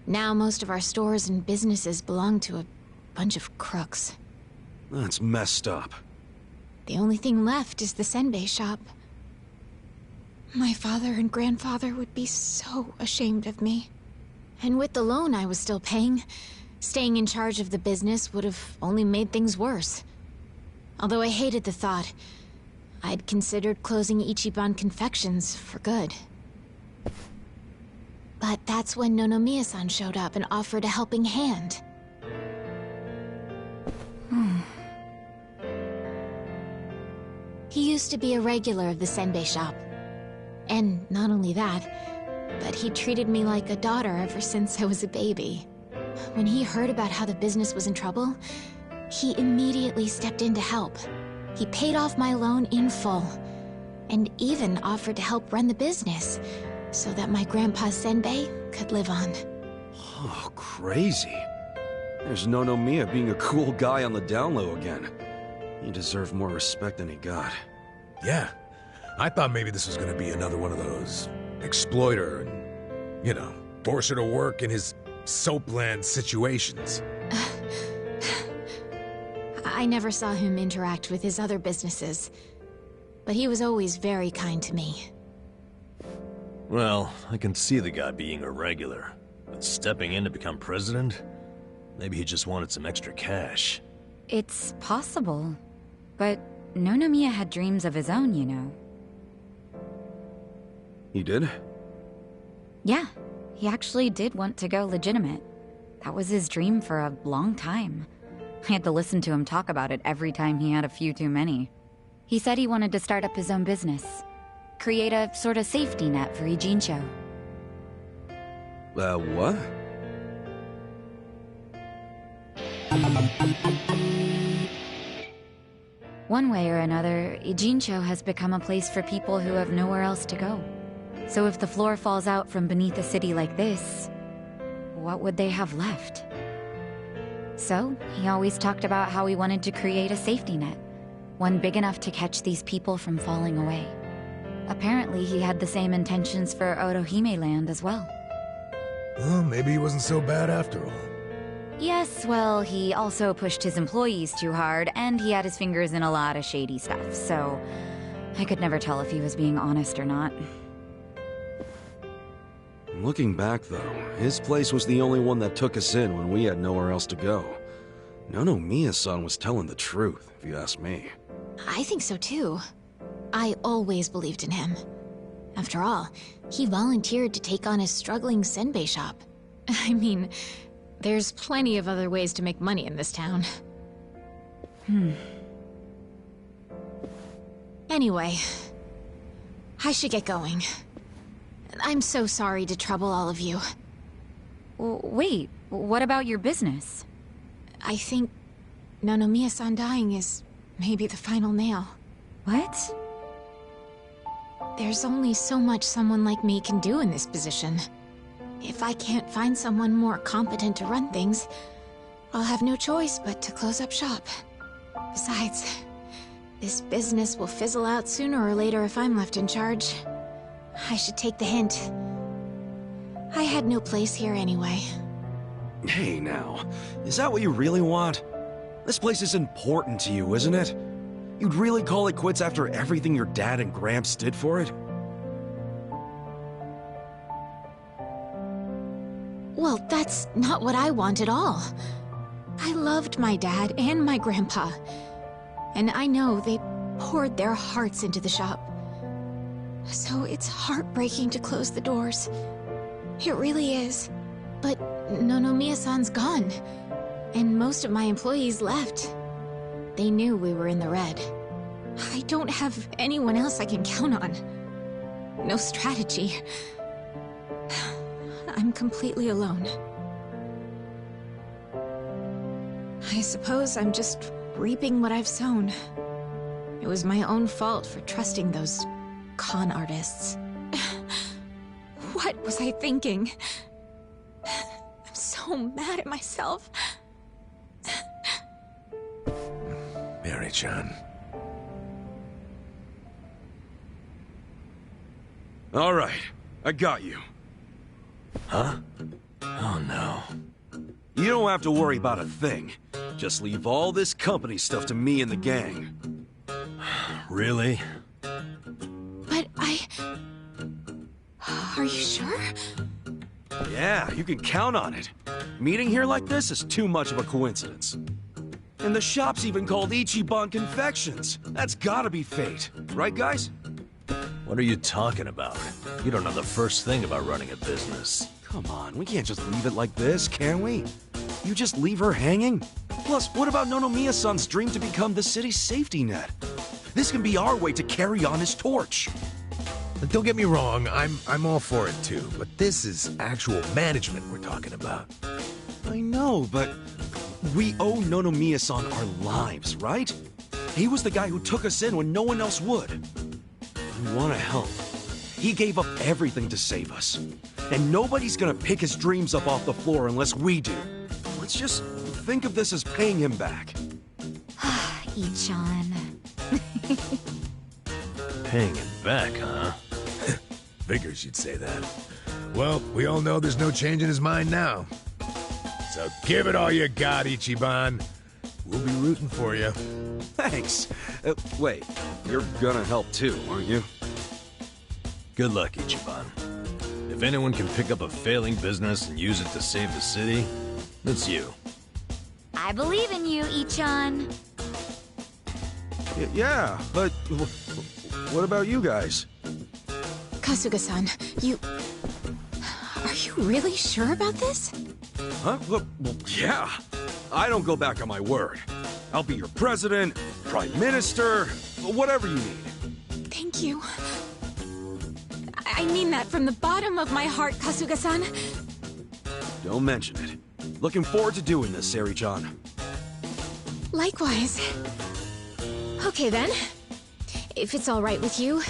Now most of our stores and businesses belong to a bunch of crooks. That's messed up. The only thing left is the senbei shop. My father and grandfather would be so ashamed of me. And with the loan I was still paying, staying in charge of the business would have only made things worse. Although I hated the thought, I'd considered closing Ichiban Confections for good. But that's when Nonomiya-san showed up and offered a helping hand. He used to be a regular of the senbei shop. And not only that, but he treated me like a daughter ever since I was a baby. When he heard about how the business was in trouble, he immediately stepped in to help. He paid off my loan in full, and even offered to help run the business, so that my grandpa's senbei could live on. Oh, crazy. There's Nonomiya being a cool guy on the down low again. You deserve more respect than he got. Yeah. I thought maybe this was gonna be another one of those exploiter and, you know, force her to work in his soapland situations. I never saw him interact with his other businesses, but he was always very kind to me. Well, I can see the guy being irregular, but stepping in to become president? Maybe he just wanted some extra cash. It's possible. But Nonomiya had dreams of his own, you know. He did? Yeah, he actually did want to go legitimate. That was his dream for a long time. I had to listen to him talk about it every time he had a few too many. He said he wanted to start up his own business. Create a sort of safety net for Ijincho. What? One way or another, Ijincho has become a place for people who have nowhere else to go. So if the floor falls out from beneath a city like this, what would they have left? So, he always talked about how he wanted to create a safety net, one big enough to catch these people from falling away. Apparently, he had the same intentions for Orohime Land as well. Well, maybe he wasn't so bad after all. Yes, well, he also pushed his employees too hard, and he had his fingers in a lot of shady stuff, so I could never tell if he was being honest or not. Looking back, though, his place was the only one that took us in when we had nowhere else to go. Nonomiya-san was telling the truth, if you ask me. I think so too. I always believed in him. After all, he volunteered to take on his struggling senbei shop. I mean, there's plenty of other ways to make money in this town. Anyway, I should get going. I'm so sorry to trouble all of you. Wait, what about your business? I think Nonomiya-san dying is maybe the final nail. What? There's only so much someone like me can do in this position. If I can't find someone more competent to run things, I'll have no choice but to close up shop. Besides, this business will fizzle out sooner or later if I'm left in charge. I should take the hint. I had no place here anyway. Hey now, is that what you really want? This place is important to you, isn't it? You'd really call it quits after everything your dad and Gramps did for it? Well, that's not what I want at all. I loved my dad and my grandpa. And I know they poured their hearts into the shop. So it's heartbreaking to close the doors. It really is. But Nonomiya-san's gone. And most of my employees left. They knew we were in the red. I don't have anyone else I can count on. No strategy. I'm completely alone. I suppose I'm just reaping what I've sown. It was my own fault for trusting those con artists. What was I thinking? I'm so mad at myself. Mary-chan. All right, I got you. Huh? Oh no. You don't have to worry about a thing. Just leave all this company stuff to me and the gang. Really? But Are you sure? Yeah, you can count on it. Meeting here like this is too much of a coincidence. And the shop's even called Ichiban Confections. That's gotta be fate. Right, guys? What are you talking about? You don't know the first thing about running a business. Come on, we can't just leave it like this, can we? You just leave her hanging? Plus, what about Nonomiya-san's dream to become the city's safety net? This can be our way to carry on his torch. Don't get me wrong, I'm all for it too, but this is actual management we're talking about. I know, but we owe Nonomiya-san our lives, right? He was the guy who took us in when no one else would. We want to help. He gave up everything to save us. And nobody's gonna pick his dreams up off the floor unless we do. Let's just think of this as paying him back. Ichan. Paying him back, huh? Figures you'd say that. Well, we all know there's no change in his mind now. So give it all you got, Ichiban. We'll be rooting for you. Thanks. Wait, you're gonna help too, aren't you? Good luck, Ichiban. If anyone can pick up a failing business and use it to save the city, it's you. I believe in you, Ichan. Yeah, but what about you guys? Kasuga-san, you... Are you really sure about this? Huh? Well, yeah. I don't go back on my word. I'll be your president, prime minister, whatever you need. Thank you. I mean that from the bottom of my heart, Kasuga-san. Don't mention it. Looking forward to doing this, Sari-chan. Likewise. Okay then. If it's all right with you,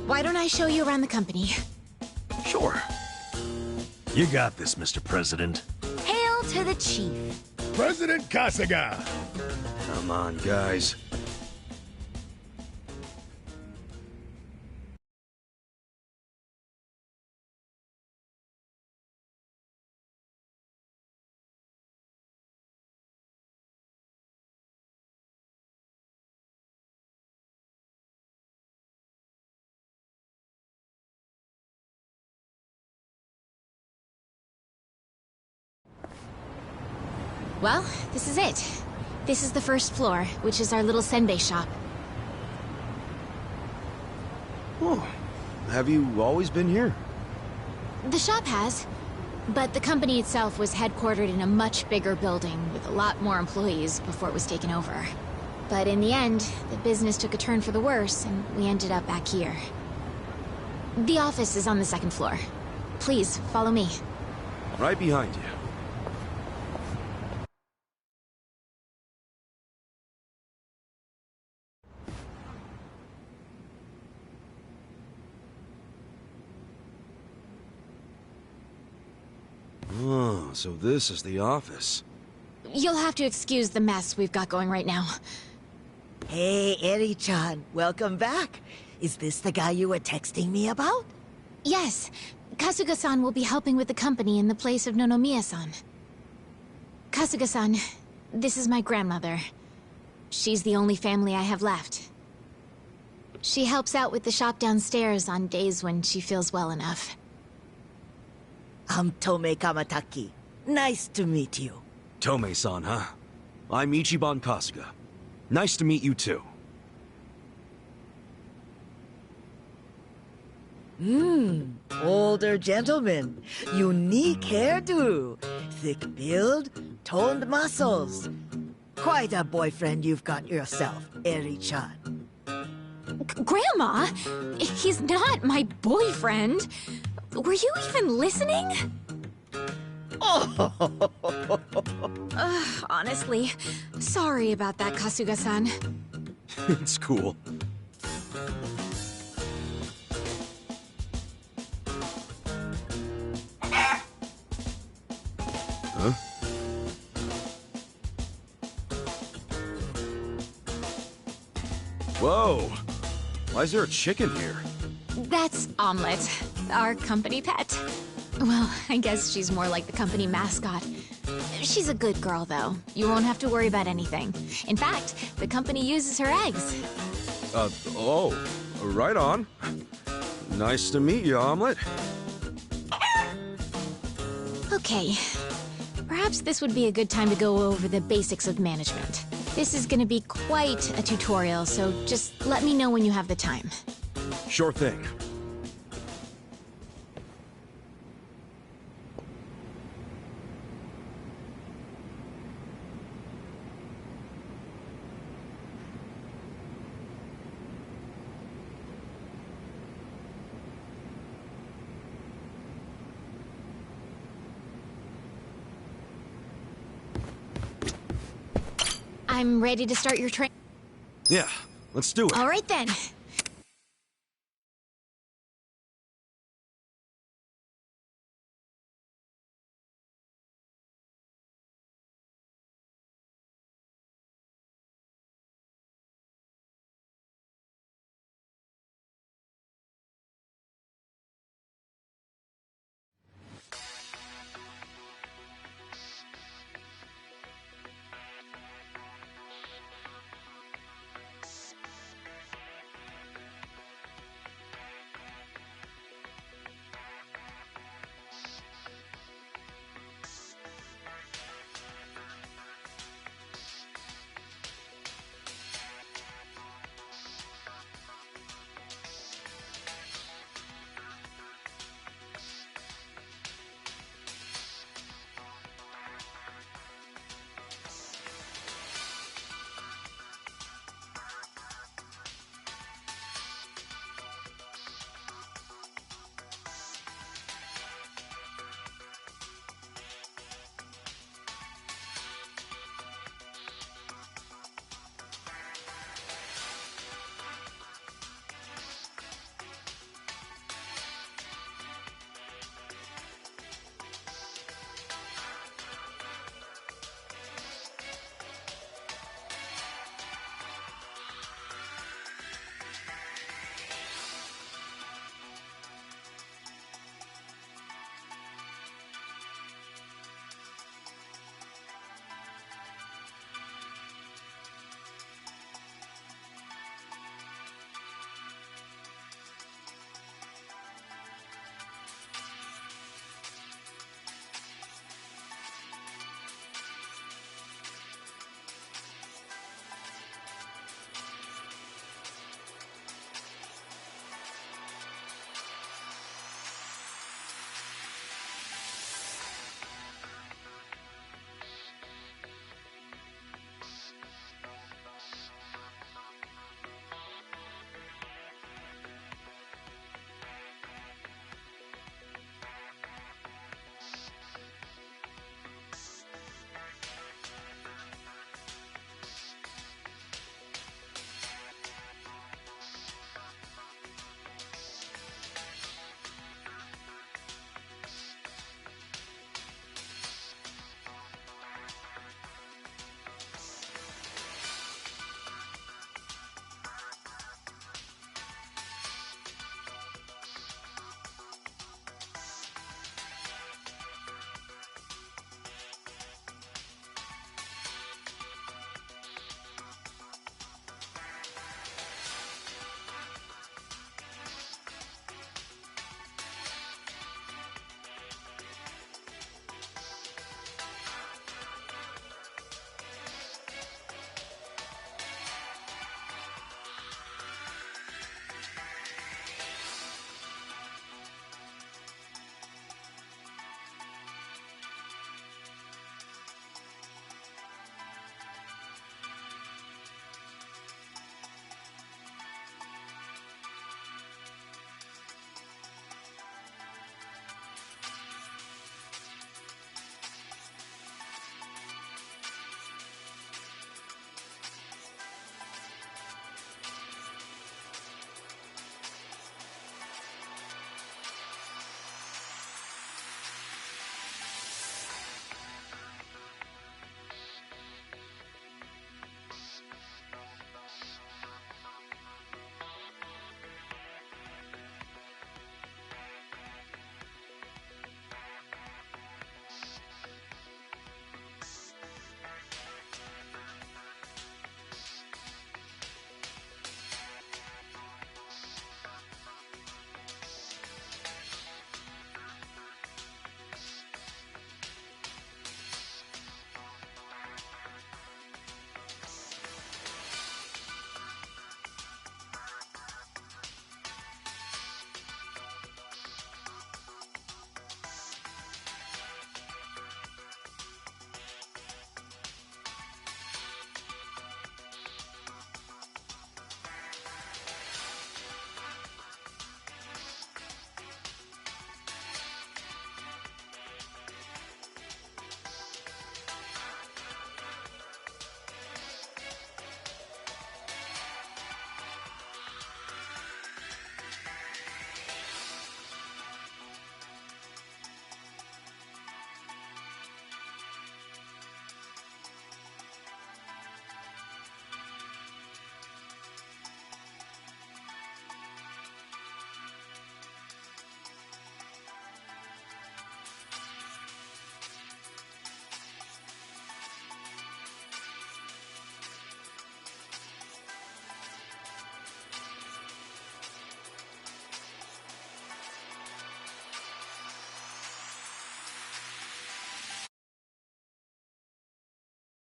why don't I show you around the company? Sure. You got this, Mr. President. Hail to the chief. President Kasuga! Come on, guys. Well, this is it. This is the first floor, which is our little senbei shop. Oh, have you always been here? The shop has, but the company itself was headquartered in a much bigger building with a lot more employees before it was taken over. But in the end, the business took a turn for the worse, and we ended up back here. The office is on the second floor. Please, follow me. Right behind you. Oh, so this is the office. You'll have to excuse the mess we've got going right now. Hey, Eri-chan, welcome back. Is this the guy you were texting me about? Yes. Kasuga-san will be helping with the company in the place of Nonomiya-san. Kasuga-san, this is my grandmother. She's the only family I have left. She helps out with the shop downstairs on days when she feels well enough. I'm Tomei Kamataki. Nice to meet you. Tomei-san, huh? I'm Ichiban Kasuga. Nice to meet you too. Older gentleman. Unique hairdo. Thick build, toned muscles. Quite a boyfriend you've got yourself, Eri-chan. Grandma? He's not my boyfriend. Were you even listening? Honestly, sorry about that, Kasuga-san. It's cool. Huh? Whoa! Why is there a chicken here? That's Omelette, our company pet. Well, I guess she's more like the company mascot. She's a good girl, though. You won't have to worry about anything. In fact, the company uses her eggs. Oh, right on. Nice to meet you, Omelette. Okay. Perhaps this would be a good time to go over the basics of management. This is gonna be quite a tutorial, so just let me know when you have the time. Sure thing. I'm ready to start your train. Yeah, let's do it. All right then.